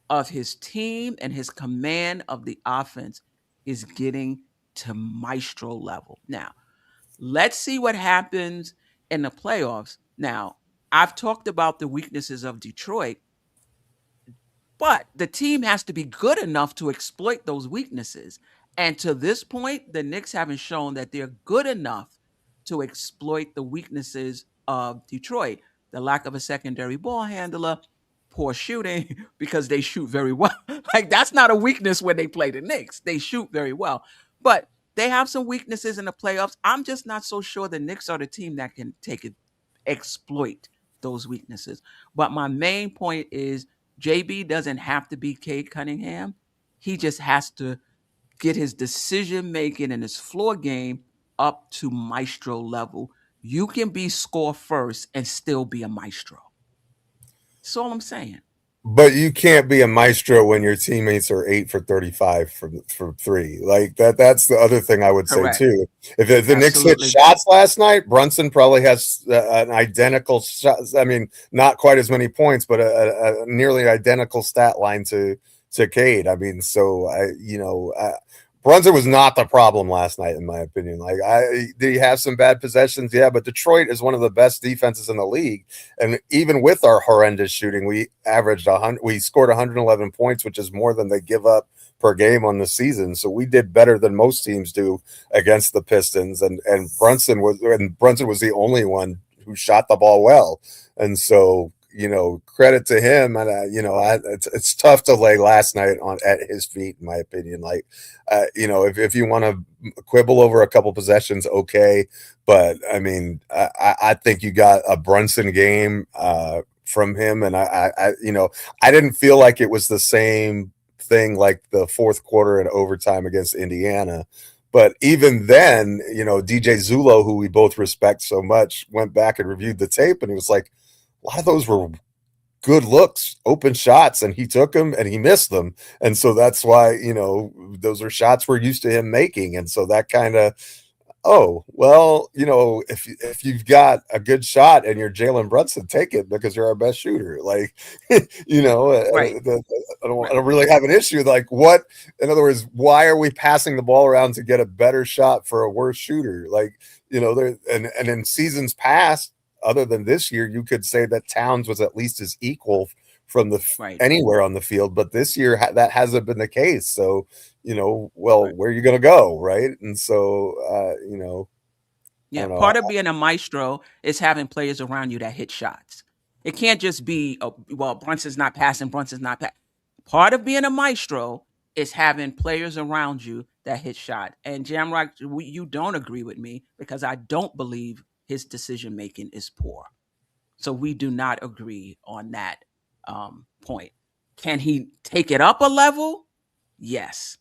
of his team, and his command of the offense is getting to maestro level. Now, let's see what happens in the playoffs. Now, I've talked about the weaknesses of Detroit, but the team has to be good enough to exploit those weaknesses. And to this point, the Knicks haven't shown that they're good enough to exploit the weaknesses of Detroit. The lack of a secondary ball handler, poor shooting, because they shoot very well. Like, that's not a weakness when they play the Knicks. They shoot very well. But they have some weaknesses in the playoffs. I'm just not so sure the Knicks are the team that can exploit those weaknesses. But my main point is JB doesn't have to be Cade Cunningham. He just has to get his decision making and his floor game up to maestro level. You can be score first and still be a maestro. That's all I'm saying. But you can't be a maestro when your teammates are 8 for 35 from three. Like that. That's the other thing I would Correct. say too. If the Knicks hit shots last night, Brunson probably has an identical shot. I mean, not quite as many points, but a nearly identical stat line to Cade. I mean, so Brunson was not the problem last night, in my opinion. Like, did he have some bad possessions? Yeah, but Detroit is one of the best defenses in the league, and even with our horrendous shooting, we averaged 100. We scored 111 points, which is more than they give up per game on the season. So we did better than most teams do against the Pistons, and Brunson was the only one who shot the ball well, and so. Credit to him, and it's tough to lay last night at his feet, in my opinion. Like, if you want to quibble over a couple possessions, okay, but I mean, I think you got a Brunson game from him, and I didn't feel like it was the same thing like the fourth quarter and overtime against Indiana. But even then, DJ Zulo, who we both respect so much, went back and reviewed the tape, and he was like, a lot of those were good looks, open shots, and he took them and he missed them. And so that's why, those are shots we're used to him making. And so that kind of, if you've got a good shot and you're Jalen Brunson, take it because you're our best shooter. Like, right. I don't really have an issue. Like, what, in other words, why are we passing the ball around to get a better shot for a worse shooter? Like, and in seasons past, other than this year, you could say that Towns was at least as equal from anywhere on the field, but this year that hasn't been the case. So, where are you going to go, right? And so, part of being a maestro is having players around you that hit shots. It can't just be, Brunson's not passing, Part of being a maestro is having players around you that hit shot. And Jamrock, you don't agree with me because I don't believe his decision making is poor. So we do not agree on that point. Can he take it up a level? Yes.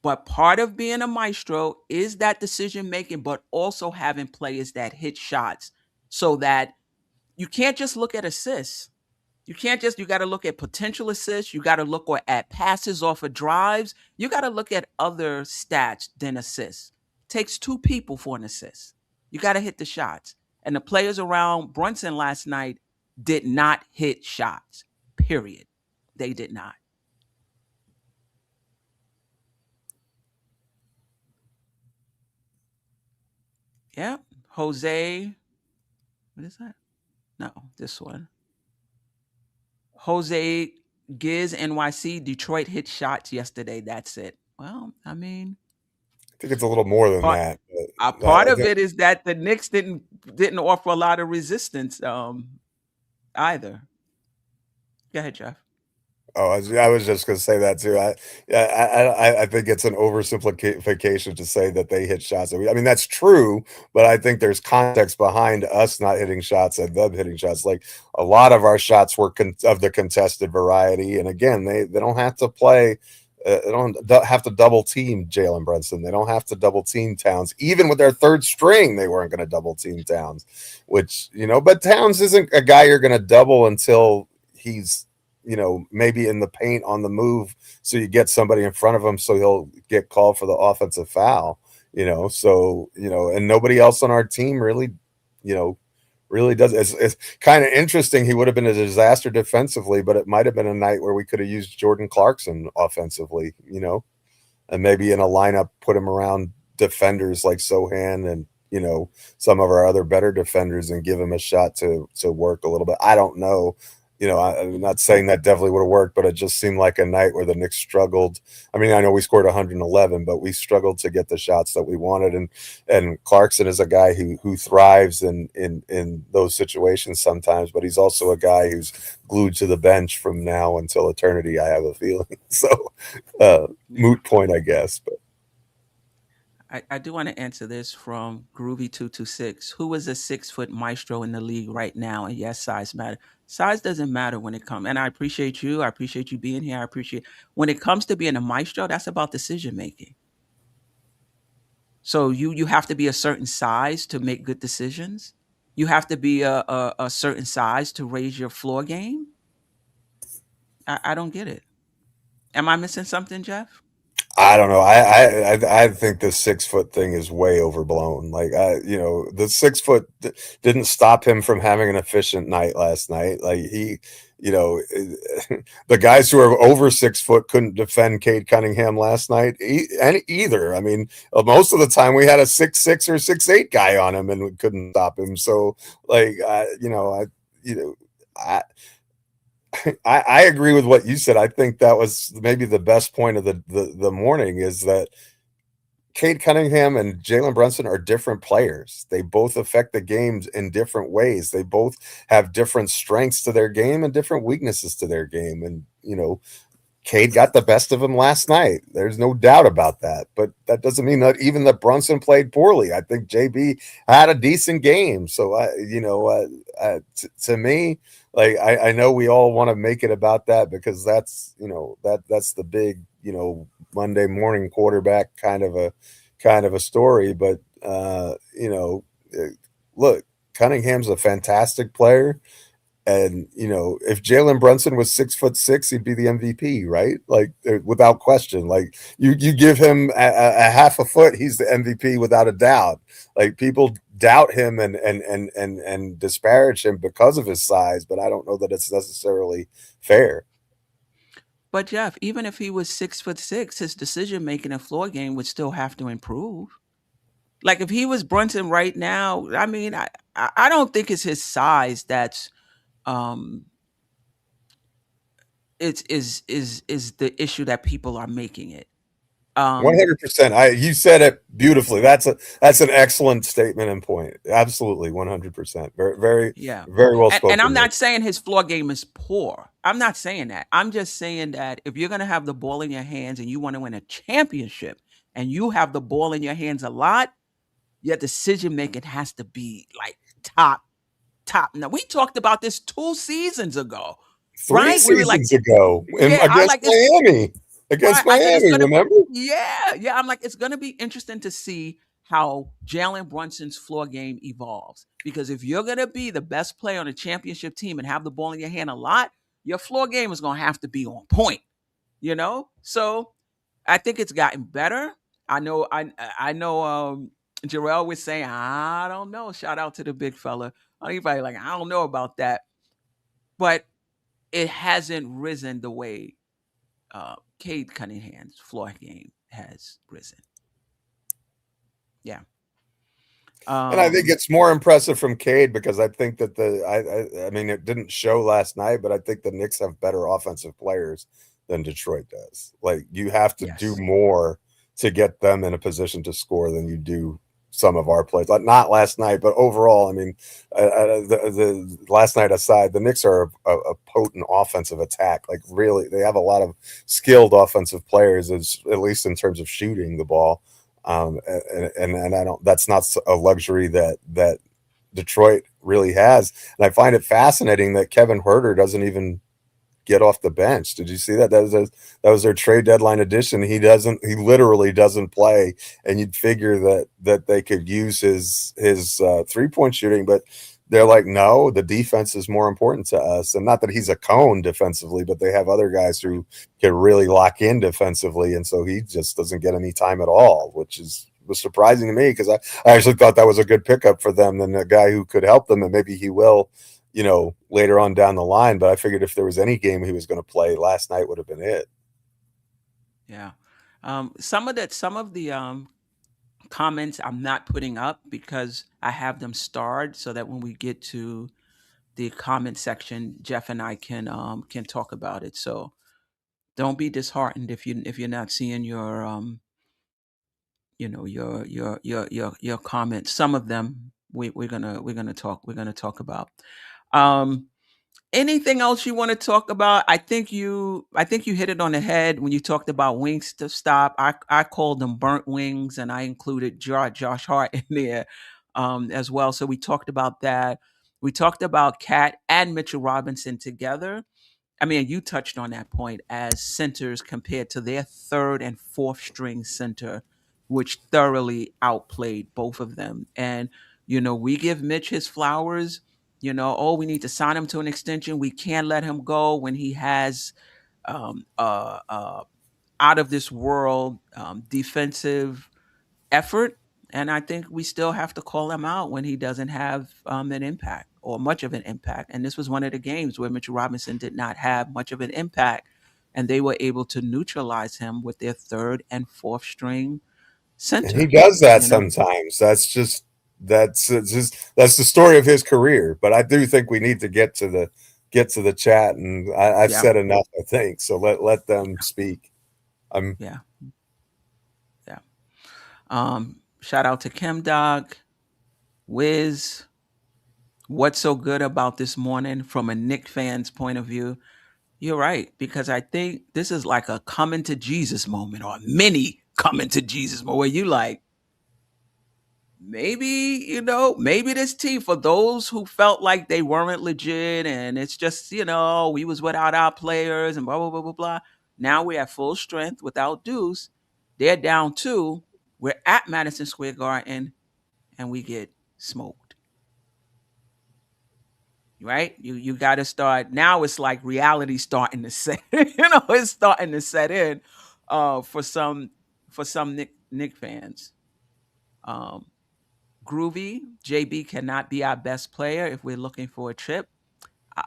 But part of being a maestro is that decision making, but also having players that hit shots so that you can't just look at assists. You got to look at potential assists. You got to look at passes off of drives. You got to look at other stats than assists. It takes two people for an assist. You got to hit the shots. And the players around Brunson last night did not hit shots, period. They did not. Yeah. Jose. What is that? No, this one. Jose Giz NYC. Detroit hit shots yesterday. That's it. Well, I mean, I think it's a little more than that. Part of it is that the Knicks didn't offer a lot of resistance either. Go ahead, Geoff. Oh, I was just going to say that too. I think it's an oversimplification to say that they hit shots. I mean, that's true, but I think there's context behind us not hitting shots and them hitting shots. Like, a lot of our shots were of the contested variety, and again, they don't have to play. They don't have to double team Jalen Brunson. They don't have to double team Towns. Even with their third string, they weren't going to double team Towns. Which, but Towns isn't a guy you're going to double until he's, maybe in the paint on the move, so you get somebody in front of him so he'll get called for the offensive foul, and nobody else on our team really does. It's kind of interesting. He would have been a disaster defensively, but it might have been a night where we could have used Jordan Clarkson offensively, and maybe in a lineup, put him around defenders like Sohan and some of our other better defenders and give him a shot to work a little bit. I don't know. I'm not saying that definitely would have worked, but it just seemed like a night where the Knicks struggled. I mean, I know we scored 111, but we struggled to get the shots that we wanted. And Clarkson is a guy who thrives in those situations sometimes, but he's also a guy who's glued to the bench from now until eternity, I have a feeling. So, moot point, I guess. But I do want to answer this from Groovy226. Who is a 6-foot maestro in the league right now? And yes, size matter. Size doesn't matter when it comes. And I appreciate you. I appreciate you being here. I appreciate when it comes to being a maestro, that's about decision making. So you have to be a certain size to make good decisions. You have to be a certain size to raise your floor game. I don't get it. Am I missing something, Geoff? I don't know. I think the 6 foot thing is way overblown. Like the 6 foot didn't stop him from having an efficient night last night. Like the guys who are over 6 foot couldn't defend Cade Cunningham last night either. I mean, most of the time we had a 6'6" or 6'8" guy on him and we couldn't stop him. So like I agree with what you said. I think that was maybe the best point of the morning is that Cade Cunningham and Jalen Brunson are different players. They both affect the games in different ways. They both have different strengths to their game and different weaknesses to their game. And, Cade got the best of him last night. There's no doubt about that. But that doesn't mean that even that Brunson played poorly. I think JB had a decent game. So, to me, like I know we all want to make it about that because that's that's the big Monday morning quarterback kind of a story. But look, Cunningham's a fantastic player. And if Jalen Brunson was 6'6", he'd be the MVP, right? Like without question. Like you give him a half a foot, he's the MVP without a doubt. Like people doubt him and disparage him because of his size, but I don't know that it's necessarily fair. But Geoff, even if he was 6'6", his decision making and floor game would still have to improve. Like if he was Brunson right now, I mean, I don't think it's his size that's is the issue that people are making it. 100%. You said it beautifully. That's an excellent statement and point. Absolutely, 100%. Very, very, Yeah. very well spoken. And I'm not saying his floor game is poor. I'm not saying that. I'm just saying that if you're going to have the ball in your hands and you want to win a championship and you have the ball in your hands a lot, your decision making has to be like top. Now, we talked about this 2 seasons ago. Three seasons ago against Miami. Against Miami, remember? Yeah. I'm like, it's going to be interesting to see how Jalen Brunson's floor game evolves. Because if you're going to be the best player on a championship team and have the ball in your hand a lot, your floor game is going to have to be on point. So I think it's gotten better. I know Jerrell was saying, I don't know. Shout out to the big fella. Anybody like, I don't know about that. But it hasn't risen the way Cade Cunningham's floor game has risen. Yeah. And I think it's more impressive from Cade because I think that I mean, it didn't show last night, but I think the Knicks have better offensive players than Detroit does. Like you have to do more to get them in a position to score than you do some of our plays. Like not last night, but overall, I mean, the last night aside, the Knicks are a potent offensive attack. Like really, they have a lot of skilled offensive players, at least in terms of shooting the ball. And I don't. That's not a luxury that Detroit really has. And I find it fascinating that Kevin Huerter doesn't even get off the bench. Did you see that? That was their trade deadline edition. He literally doesn't play, and you'd figure that they could use his 3-point shooting, but they're like, no, the defense is more important to us. And not that he's a cone defensively, but they have other guys who can really lock in defensively, and so he just doesn't get any time at all, which was surprising to me because I actually thought that was a good pickup for them than a guy who could help them, and maybe he will later on down the line. But I figured if there was any game he was going to play, last night would have been it. Yeah. Some of the comments I'm not putting up because I have them starred so that when we get to the comment section, Geoff and I can talk about it. So don't be disheartened if you're not seeing your your comments. Some of them we're gonna talk about. Um, Anything else you want to talk about? I think you hit it on the head when you talked about wings to stop. I called them burnt wings, and I included Josh Hart in there as well. So we talked about that. We talked about Cat and Mitchell Robinson together. I mean, you touched on that point as centers compared to their third and fourth string center, which thoroughly outplayed both of them. And, we give Mitch his flowers. Oh, we need to sign him to an extension. We can't let him go when he has um, uh, uh, out of this world defensive effort. And I think we still have to call him out when he doesn't have an impact or much of an impact. And this was one of the games where Mitchell Robinson did not have much of an impact, and they were able to neutralize him with their third and fourth string And he center. does that You know, sometimes. That's the story of his career. But I do think we need to get to the chat, and I've yeah, said enough, I think. So let them speak. I'm yeah, yeah. Shout out to Kim Dog, Wiz. What's so good about this morning from a Knick fan's point of view? You're right, because I think this is like a coming to Jesus moment or a mini coming to Jesus moment where you like, maybe, maybe this team, for those who felt like they weren't legit and it's just, we was without our players and blah, blah, blah, blah, blah. Now we're at full strength without Deuce. They're down two. We're at Madison Square Garden and we get smoked. Right? You got to start now. It's like reality starting to set. It's starting to set in for some Nick fans. Um, Groovy JB cannot be our best player if we're looking for a chip.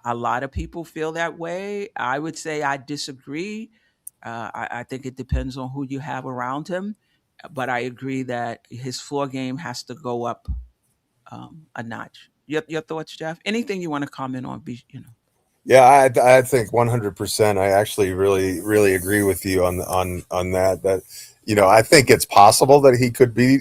A lot of people feel that way. I would say I disagree. I think it depends on who you have around him, but I agree that his floor game has to go up a notch. Your thoughts, Jeff? Anything you want to comment on? Yeah, I think 100%. I actually really agree with you on that. That I think it's possible that he could be.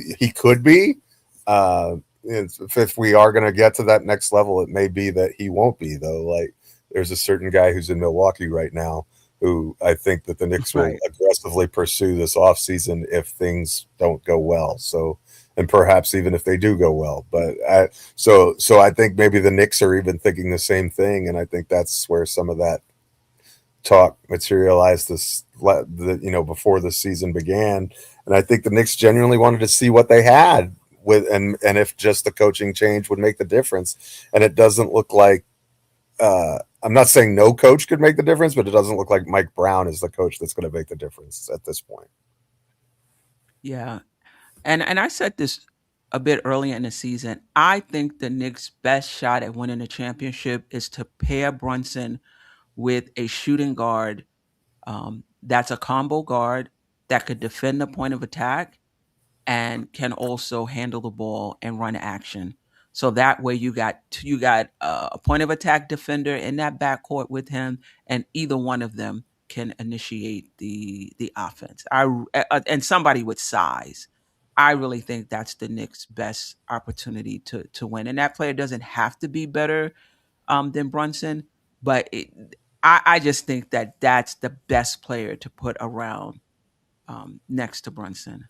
If we are going to get to that next level, it may be that he won't be though. Like there's a certain guy who's in Milwaukee right now who I think that the Knicks will Right. aggressively pursue this offseason if things don't go well. So, and perhaps even if they do go well, but so I think maybe the Knicks are even thinking the same thing, and I think that's where some of that talk materialized before the season began. And I think the Knicks genuinely wanted to see what they had with and if just the coaching change would make the difference. And it doesn't look like I'm not saying no coach could make the difference, but it doesn't look like Mike Brown is the coach that's going to make the difference at this point. Yeah. And I said this a bit earlier in the season. I think the Knicks' best shot at winning the championship is to pair Brunson with a shooting guard that's a combo guard that could defend the point of attack and can also handle the ball and run action. So that way you got a point of attack defender in that backcourt with him, and either one of them can initiate the offense. And somebody with size. I really think that's the Knicks' best opportunity to win. And that player doesn't have to be better than Brunson, but I just think that that's the best player to put around next to Brunson.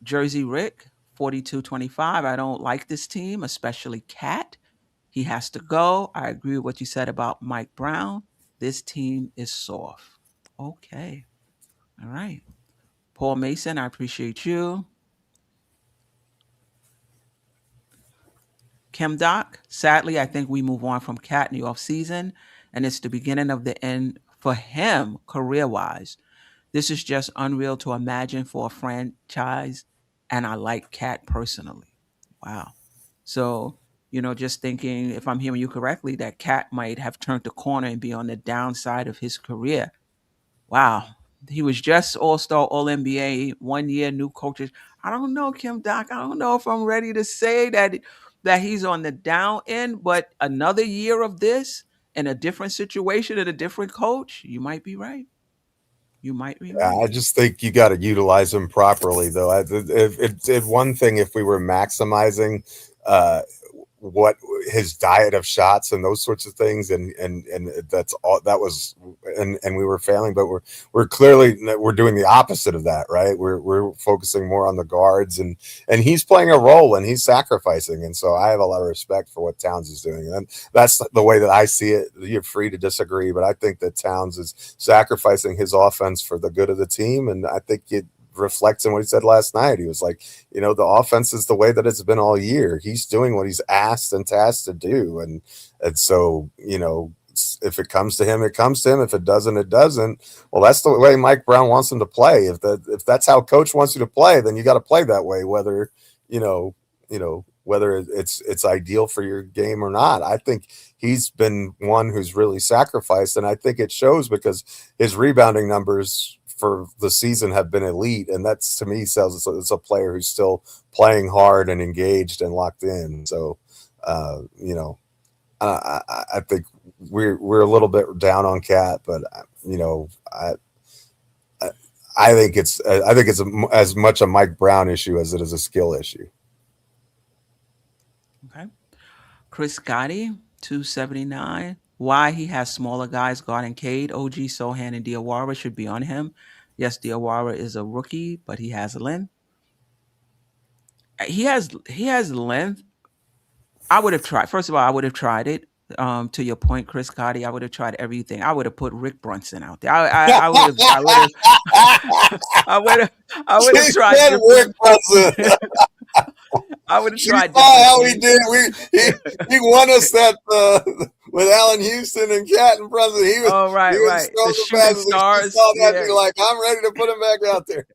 Jersey Rick, 4225. I don't like this team, especially Cat. He has to go. I agree with what you said about Mike Brown. This team is soft. Okay. All right. Paul Mason, I appreciate you. Kim Doc, sadly, I think we move on from Cat in the offseason, and it's the beginning of the end for him career wise. This is just unreal to imagine for a franchise, and I like Cat personally. Wow. So, just thinking, if I'm hearing you correctly, that Cat might have turned the corner and be on the downside of his career. Wow. He was just All-Star, All-NBA, 1 year, new coaches. I don't know, Kim Doc. I don't know if I'm ready to say that he's on the down end, but another year of this in a different situation and a different coach, you might be right. You might be right. I just think you got to utilize him properly, though. If one thing, if we were maximizing what his diet of shots and those sorts of things, and that's all that was, and we were failing, but we're clearly we're doing the opposite of that, right? We're focusing more on the guards, and he's playing a role and he's sacrificing, and so I have a lot of respect for what Towns is doing, and that's the way that I see it. You're free to disagree, but I think that Towns is sacrificing his offense for the good of the team, and I think it reflects in what he said last night. He was like, the offense is the way that it's been all year. He's doing what he's asked and tasked to do. And so, if it comes to him, it comes to him. If it doesn't, it doesn't. Well, that's the way Mike Brown wants him to play. If that's how coach wants you to play, then you got to play that way, whether, whether it's ideal for your game or not. I think he's been one who's really sacrificed, and I think it shows because his rebounding numbers for the season have been elite, and that's, to me, says it's a player who's still playing hard and engaged and locked in. So I think we're a little bit down on Cat, but I think it's as much a Mike Brown issue as it is a skill issue. Okay. Chris Gotti, 279. Why he has smaller guys guarding Cade, OG, Sohan, and Diawara should be on him. Yes, Diawara is a rookie, but he has length. He has length. I would have tried. First of all, I would have tried it. To your point, Chris Gotti, I would have tried everything. I would have put Rick Brunson out there. I would have. I would have tried Rick Brunson. I would have tried. How he did. He won us that with Allen Houston and Cat and Brunson. He was right. The shooting stars. You're like, I'm ready to put him back out there.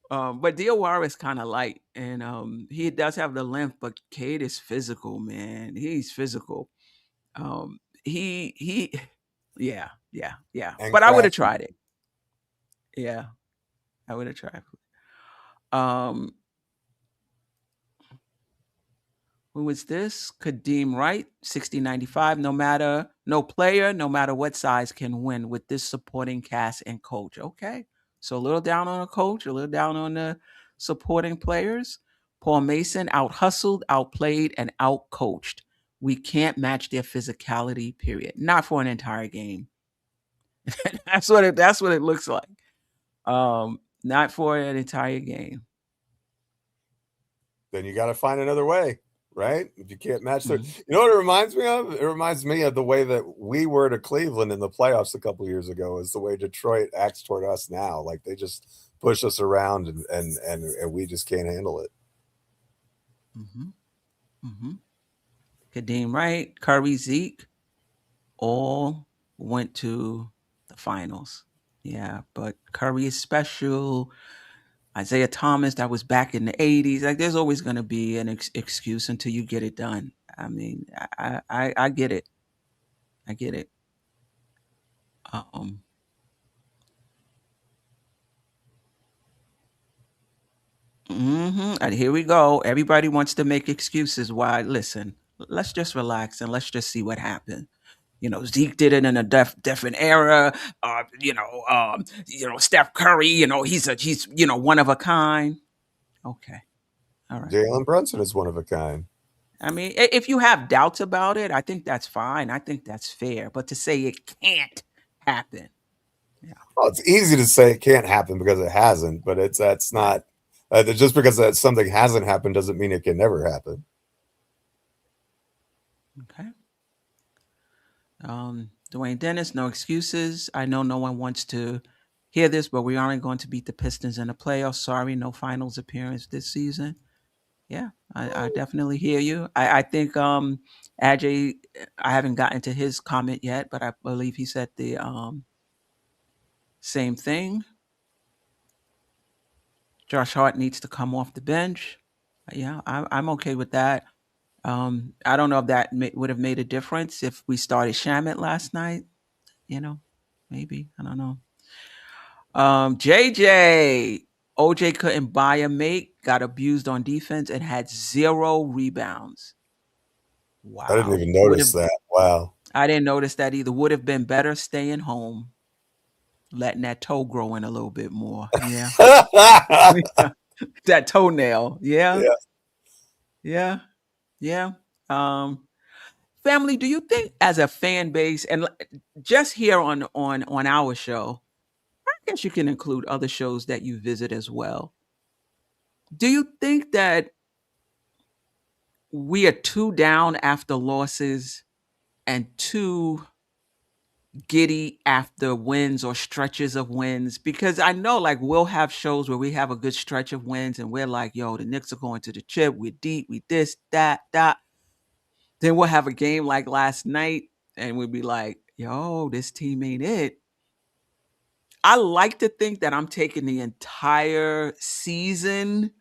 But Diawara is kind of light, and he does have the length. But Cade is physical, man. He's physical. Yeah. And but I would have tried it. Yeah, I would have tried. Who was this? Kadeem Wright, 6095. No player, no matter what size, can win with this supporting cast and coach. Okay. So a little down on the coach, a little down on the supporting players. Paul Mason, out-hustled, outplayed, and out-coached. We can't match their physicality, period. Not for an entire game. That's what it looks like. Not for an entire game. Then you got to find another way. Right? If you can't match their, you know what it reminds me of? It reminds me of the way that we were to Cleveland in the playoffs a couple of years ago, is the way Detroit acts toward us now. Like they just push us around and we just can't handle it. Kadeem Wright, Curry, Zeke, all went to the finals. Yeah, but Curry is special. Isaiah Thomas, that was back in the 80s. Like, there's always going to be an excuse until you get it done. I mean, I get it. I get it. And here we go. Everybody wants to make excuses. Why? Listen, let's just relax and let's just see what happened. Zeke did it in a different era. Steph Curry, he's one of a kind. Okay. All right. Jalen Brunson is one of a kind. I mean, if you have doubts about it, I think that's fine. I think that's fair. But to say it can't happen. Yeah. Well, it's easy to say it can't happen because it hasn't, but that's not just because that something hasn't happened doesn't mean it can never happen. Okay. Dwayne Dennis, no excuses. I know no one wants to hear this, but we aren't going to beat the Pistons in the playoffs. Sorry, no finals appearance this season. Yeah, I definitely hear you. I think Ajay, I haven't gotten to his comment yet, but I believe he said the same thing. Josh Hart needs to come off the bench. Yeah, I'm okay with that. I don't know if that would have made a difference if we started Shamet last night. Maybe. I don't know. JJ, OJ couldn't buy a mate, got abused on defense, and had 0 rebounds. Wow. I didn't even notice that. Wow. I didn't notice that either. Would have been better staying home, letting that toe grow in a little bit more. Yeah. That toenail. Yeah. Yeah. Yeah. Family, do you think as a fan base, and just here on our show, I guess you can include other shows that you visit as well. Do you think that we are too down after losses and too giddy after wins or stretches of wins? Because I know like we'll have shows where we have a good stretch of wins and we're like, yo, the Knicks are going to the chip, we're deep, we this, that. Then we'll have a game like last night and we'll be like, yo, this team ain't it. I like to think that I'm taking the entire season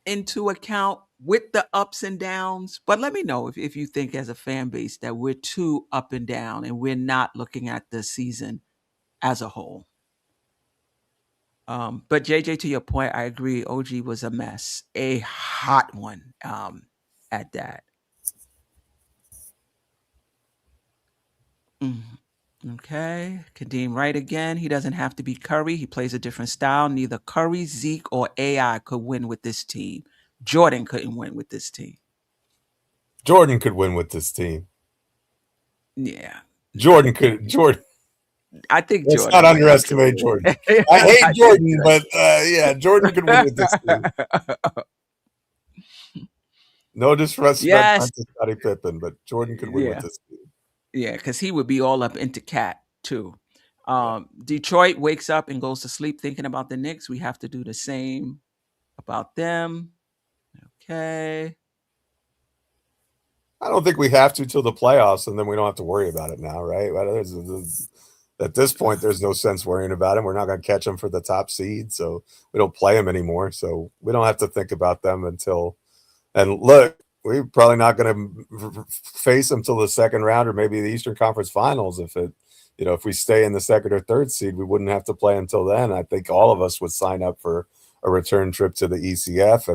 into account with the ups and downs. But let me know if you think as a fan base that we're too up and down and we're not looking at the season as a whole. But JJ, to your point, I agree. OG was a mess, a hot one at that. Okay. Kadeem right again. He doesn't have to be Curry. He plays a different style. Neither Curry, Zeke, or AI could win with this team. Jordan couldn't win with this team. Jordan could win with this team. Yeah. Jordan could. Jordan. I think Let's Jordan. not underestimate Jordan. I hate Jordan, but yeah, Jordan could win with this team. No disrespect to Scottie Pippen, but Jordan could win with this team. Yeah, because he would be all up into Cat too. Detroit wakes up and goes to sleep thinking about the Knicks. We have to do the same about them. Okay. I don't think we have to till the playoffs, and then we don't have to worry about it now, right? At this point, there's no sense worrying about him. We're not going to catch them for the top seed, so we don't play them anymore. So we don't have to think about them until. And look, we're probably not going to face them till the second round or maybe the Eastern Conference Finals. If we stay in the second or third seed, we wouldn't have to play until then. I think all of us would sign up for a return trip to the ECF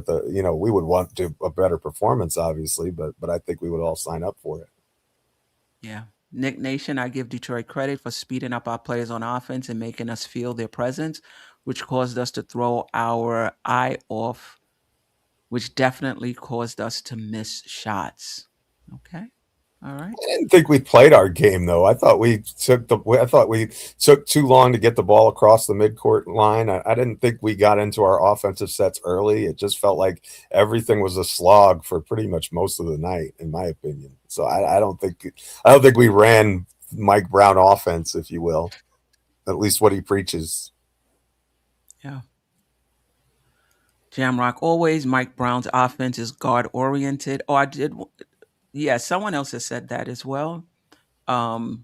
we would want to a better performance, obviously, but I think we would all sign up for it. Yeah. Knick Nation, I give Detroit credit for speeding up our players on offense and making us feel their presence, which caused us to throw our eye off, which definitely caused us to miss shots. Okay. All right. I didn't think we played our game though. I thought we took too long to get the ball across the midcourt line. I didn't think we got into our offensive sets early. It just felt like everything was a slog for pretty much most of the night, in my opinion. So I don't think we ran Mike Brown offense, if you will, at least what he preaches. Yeah. Jamrock, always Mike Brown's offense is guard oriented. Yeah, someone else has said that as well. To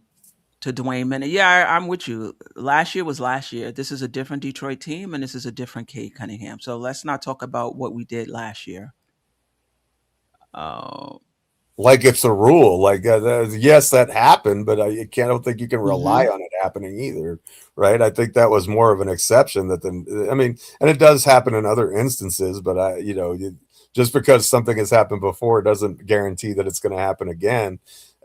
Dwayne Minute. Yeah, I'm with you. Last year was last year. This is a different Detroit team, and this is a different Cade Cunningham. So let's not talk about what we did last year. Like it's a rule. Yes, that happened, but I don't think you can rely on it happening either, right? I think that was more of an exception and it does happen in other instances, but just because something has happened before doesn't guarantee that it's going to happen again.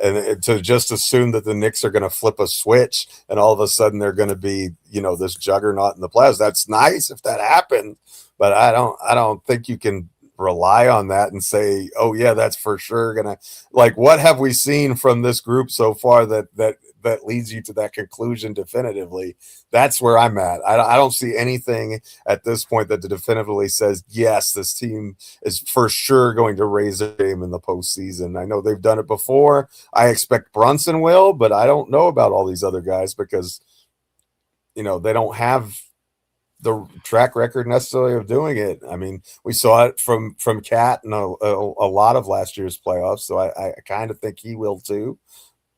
And to just assume that the Knicks are going to flip a switch and all of a sudden they're going to be, this juggernaut in the playoffs. That's nice if that happened, but I don't think you can rely on that and say, oh yeah, that's for sure gonna. What have we seen from this group so far that leads you to that conclusion definitively? That's where I'm at. I don't see anything at this point that definitively says, yes, this team is for sure going to raise their game in the postseason. I know they've done it before. I expect Brunson will, but I don't know about all these other guys because they don't have the track record necessarily of doing it. I mean, we saw it from Cat in a lot of last year's playoffs, so I kind of think he will too.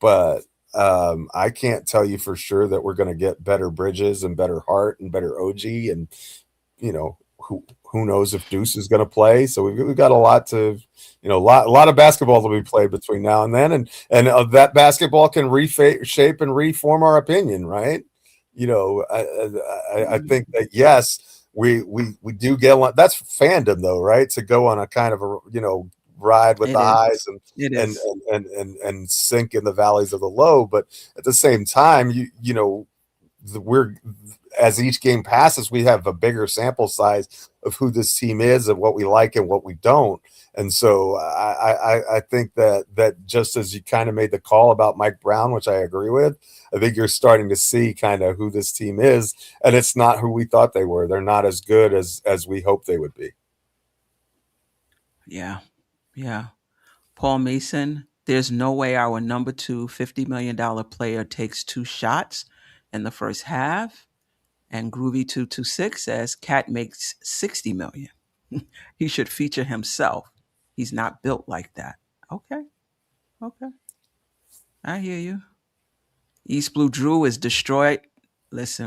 But I can't tell you for sure that we're going to get better Bridges and better Hart and better OG, and who knows if Deuce is going to play. So we've got a lot to, a lot of basketball to be played between now and then, and that basketball can reshape and reform our opinion, right? I think that yes, we do get one. That's fandom though, right? To go on a kind of a ride with It the is. highs It and is. and sink in the valleys of the low. But at the same time, we're as each game passes, we have a bigger sample size of who this team is and what we like and what we don't. And so I think that just as you kind of made the call about Mike Brown, which I agree with, I think you're starting to see kind of who this team is, and it's not who we thought they were. They're not as good as we hoped they would be. Yeah. Yeah. Paul Mason, there's no way our number two $50 million player takes 2 shots in the first half. And Groovy226 says Cat makes 60 million. He should feature himself. He's not built like that. Okay. Okay. I hear you. East Blue Drew is destroyed. Listen,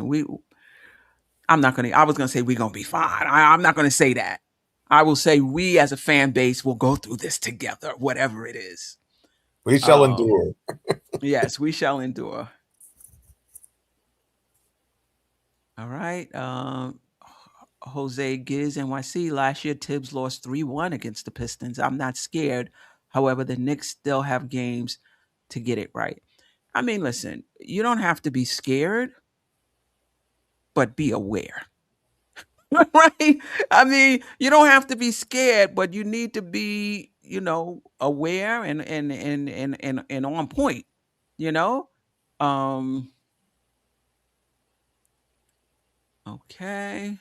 I was gonna say we're gonna be fine. I'm not gonna say that. I will say we as a fan base will go through this together, whatever it is. We shall endure. Yes, we shall endure. All right. Jose Giz NYC. Last year, Tibbs lost 3-1 against the Pistons. I'm not scared. However, the Knicks still have games to get it right. I mean, listen, you don't have to be scared, but be aware. Right? I mean, you don't have to be scared, but you need to be, aware and on point, you know? Okay.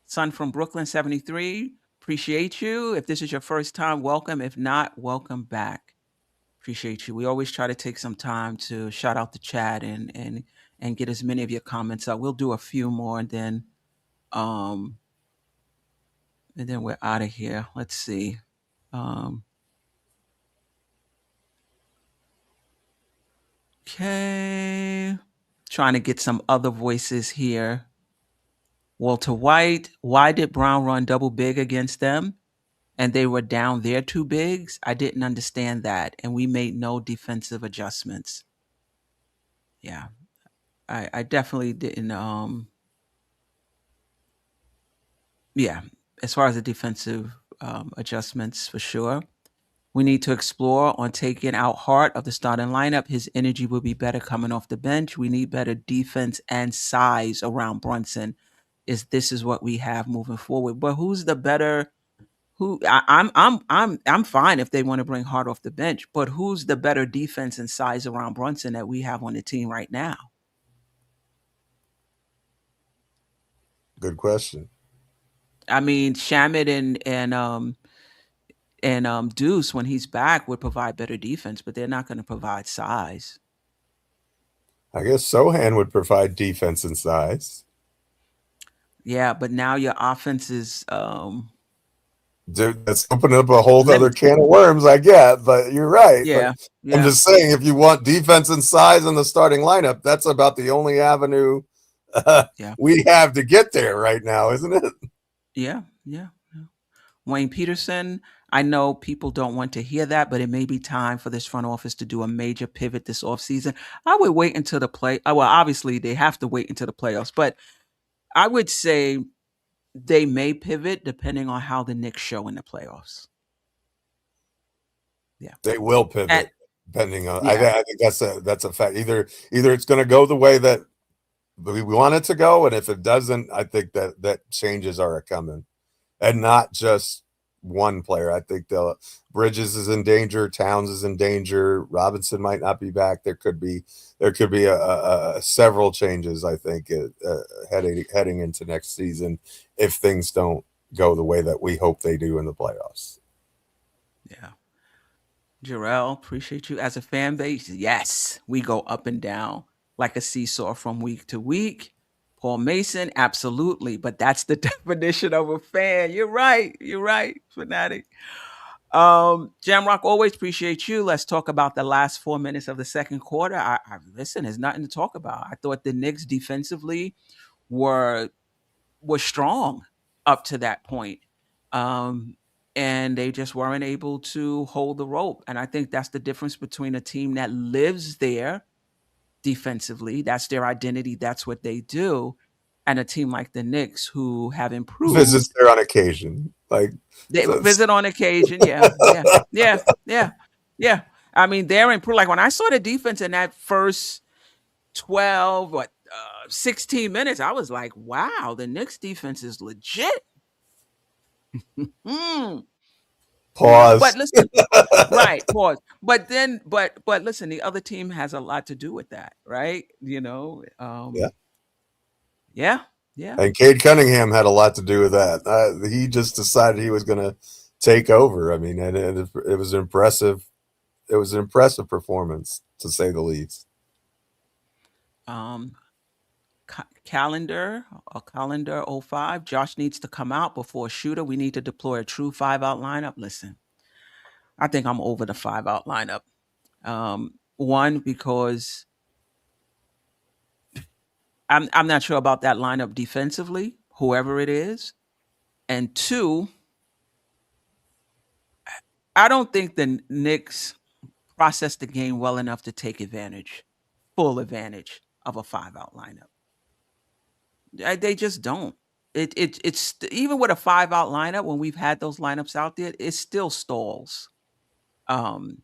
Son from Brooklyn 73, appreciate you. If this is your first time, welcome. If not, welcome back. Appreciate you. We always try to take some time to shout out the chat and get as many of your comments up. We'll do a few more and then we're out of here. Let's see. Okay. Trying to get some other voices here. Walter White, why did Brown run double big against them? And they were down their 2 bigs? I didn't understand that. And we made no defensive adjustments. Yeah. I definitely didn't yeah, as far as the defensive adjustments for sure. We need to explore on taking out Hart of the starting lineup. His energy will be better coming off the bench. We need better defense and size around Brunson. This is what we have moving forward. But who's the better? I'm fine if they want to bring Hart off the bench. But who's the better defense and size around Brunson that we have on the team right now? Good question. I mean, Shamit and Deuce, when he's back, would provide better defense, but they're not going to provide size. I guess Sohan would provide defense and size. Yeah, but now your offense is Dude, that's opening up a whole other can of worms, I get, but you're right. Yeah, But yeah. I'm just saying, if you want defense and size in the starting lineup, that's about the only avenue we have to get there right now, isn't it? Yeah. Wayne Peterson, I know people don't want to hear that, but it may be time for this front office to do a major pivot this offseason. I would wait until the well, obviously they have to wait until the playoffs, but I would say they may pivot depending on how the Knicks show in the playoffs. Yeah, they will pivot depending on. Yeah. I think that's a fact. Either it's going to go the way that we want it to go, and if it doesn't, I think that changes are coming, and not just one player. I think Bridges is in danger, Towns is in danger, Robinson might not be back. There could be several changes. I think heading into next season if things don't go the way that we hope they do in the playoffs. Yeah. Jerrell, appreciate you. As a fan base, yes, we go up and down like a seesaw from week to week. Paul Mason, absolutely, but that's the definition of a fan. You're right, fanatic. Jamrock, always appreciate you. Let's talk about the last 4 minutes of the second quarter. I listen, there's nothing to talk about. I thought the Knicks defensively were strong up to that point. And they just weren't able to hold the rope. And I think that's the difference between a team that lives there defensively. That's their identity. That's what they do. And a team like the Knicks, who have Visits improved, there on occasion. Like, they that's- visit on occasion. Yeah, yeah, yeah, yeah, yeah. I mean, they're improved. Like when I saw the defense in that first 12, 16 minutes, I was like, wow, the Knicks defense is legit. Mm, but pause. listen, right, pause. But listen, the other team has a lot to do with that, right? Yeah. Yeah, yeah. And Cade Cunningham had a lot to do with that. He just decided he was going to take over. I mean, and it was impressive. It was an impressive performance, to say the least. Um, calendar, a calendar '05. Josh needs to come out before a shooter. We need to deploy a true 5-out lineup. Listen, I think I'm over the 5-out lineup. One, because I'm not sure about that lineup defensively, whoever it is. And two, I don't think the Knicks process the game well enough to take full advantage of a 5-out lineup. They just don't. It's even with a 5-out lineup, when we've had those lineups out there, it still stalls. Um,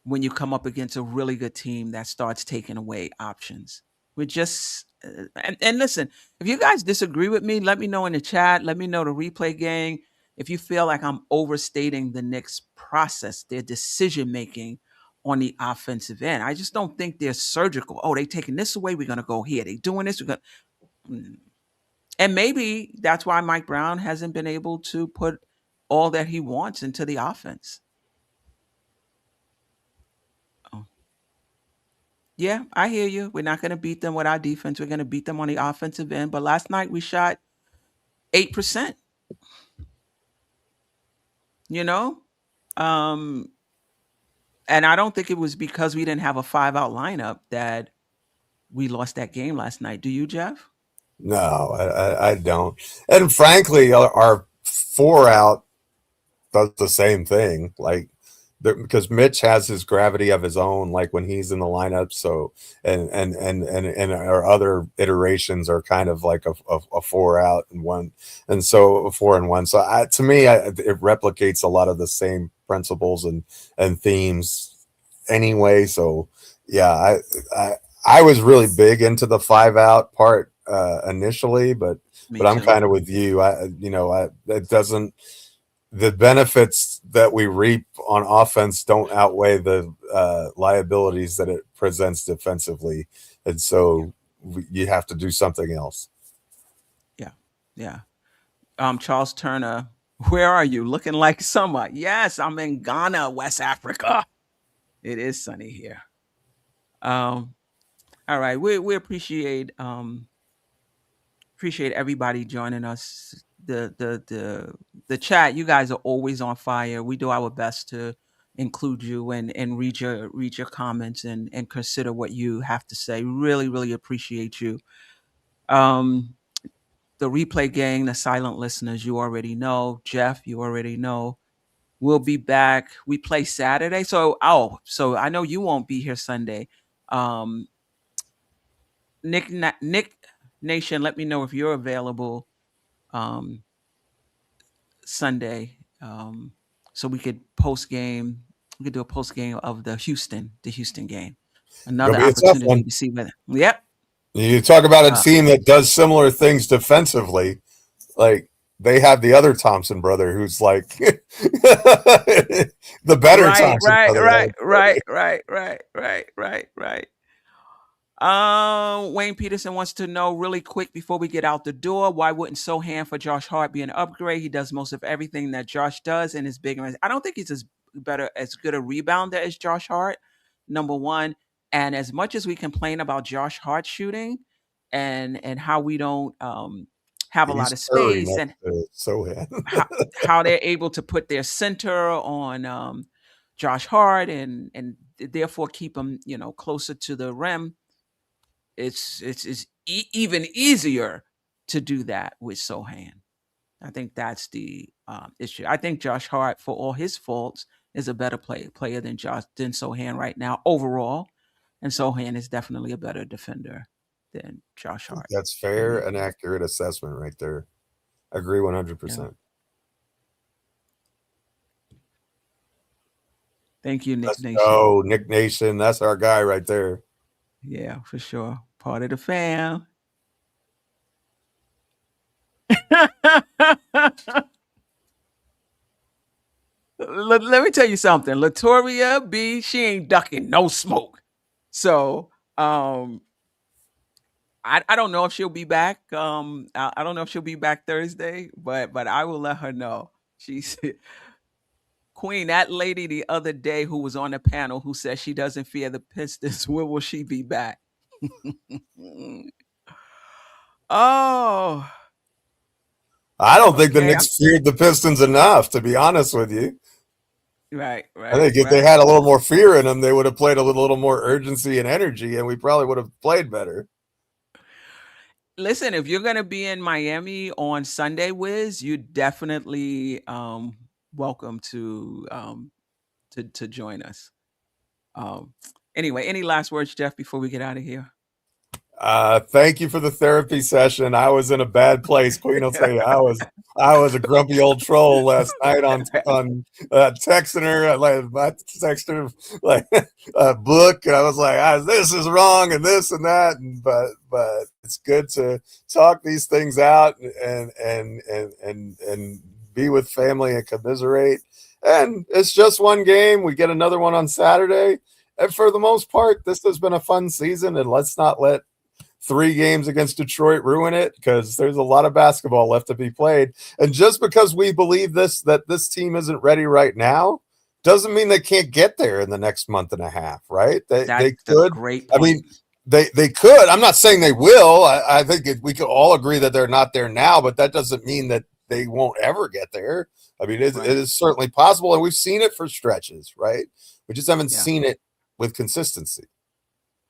when you come up against a really good team that starts taking away options. We're just and listen, if you guys disagree with me, let me know in the chat. Let me know the replay gang. If you feel like I'm overstating the Knicks process, their decision making on the offensive end, I just don't think they're surgical. Oh, they taking this away. We're gonna go here. They doing this. We're gonna, and maybe that's why Mike Brown hasn't been able to put all that he wants into the offense. Oh. Yeah, I hear you. We're not going to beat them with our defense. We're going to beat them on the offensive end. But last night we shot 8%, you know? Um, and I don't think it was because we didn't have a 5-out lineup that we lost that game last night. Do you, Geoff? No, I don't. And frankly, our 4-out does the same thing. Like, because Mitch has his gravity of his own, like when he's in the lineup. So, and our other iterations are kind of like a 4-out and one, and so a 4-and-1. So, to me, it replicates a lot of the same principles and themes anyway. So, yeah, I was really big into the 5-out part initially, but Me I'm too. kind of with you. It doesn't, the benefits that we reap on offense don't outweigh the liabilities that it presents defensively, and so you have to do something else. Yeah. Yeah. Charles Turner, where are you? Looking like summer. Yes, I'm in Ghana, West Africa. It is sunny here. Um, all right. We appreciate everybody joining us. The chat, you guys are always on fire. We do our best to include you and read your comments and consider what you have to say. Really, really appreciate you. Um, the replay gang, the silent listeners, you already know. Geoff, you already know. We'll be back. We play Saturday. So I know you won't be here Sunday. Um, Nick Nation, let me know if you're available um, Sunday, so we could post game. We could do a post game of the Houston game. Gonna Another be a tough opportunity one. to see whether. Yep. You talk about a Uh, team that does similar things defensively, like they have the other Thompson brother who's like the better right, Thompson right, brother. right, right, right, right, right, right, right. Wayne Peterson wants to know really quick before we get out the door, why wouldn't Sohan for Josh Hart be an upgrade? He does most of everything that Josh does and is big. I don't think he's as good a rebounder as Josh Hart, number one. And as much as we complain about Josh Hart shooting and how we don't have a lot He's of Curry space, next and to Sohan. how they're able to put their center on Josh Hart and therefore keep him, closer to the rim. It's even easier to do that with Sohan. I think that's the issue. I think Josh Hart, for all his faults, is a better player than Sohan right now overall. And Sohan is definitely a better defender than Josh Hart. That's fair and accurate assessment right there. I agree 100%. Thank you, Nick Let's Nation. go, Nick Nation. That's our guy right there. Yeah, for sure. Part of the fam. Let me tell you something. Latoria B, she ain't ducking no smoke. So I don't know if she'll be back. I don't know if she'll be back Thursday, but I will let her know. She's Queen, that lady the other day who was on the panel who said she doesn't fear the Pistons. When will she be back? Oh. I don't think the Knicks feared the Pistons enough, to be honest with you. Right. I think if they had a little more fear in them, they would have played a little more urgency and energy, and we probably would have played better. Listen, if you're going to be in Miami on Sunday, Wiz, you definitely welcome to join us. Anyway, any last words, Geoff, before we get out of here? Thank you for the therapy session. I was in a bad place. Queen will tell you, I was a grumpy old troll last night on texting her. I texted her like a book, and I was like, this is wrong and this and that. But it's good to talk these things out and be with family and commiserate. And it's just one game. We get another one on Saturday. And for the most part, this has been a fun season. And let's not let 3 games against Detroit ruin it, because there's a lot of basketball left to be played. And just because we believe that this team isn't ready right now doesn't mean they can't get there in the next month and a half, right? They could. Great point. I mean, they could. I'm not saying they will. I think we could all agree that they're not there now, but that doesn't mean that they won't ever get there. I mean, it is certainly possible, and we've seen it for stretches, right? We just haven't seen it with consistency.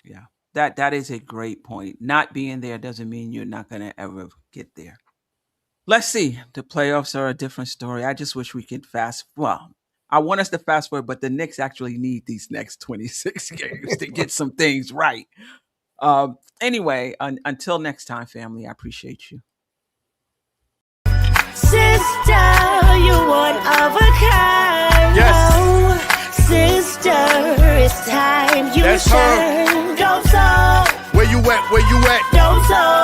Yeah, that is a great point. Not being there doesn't mean you're not going to ever get there. Let's see. The playoffs are a different story. I just wish we could I want us to fast forward, but the Knicks actually need these next 26 games to get some things right. Anyway, until next time, family, I appreciate you. Sister, you're one of a kind. Yes. Oh, sister, it's time you That's shine. Don't so. Where you at? Don't so.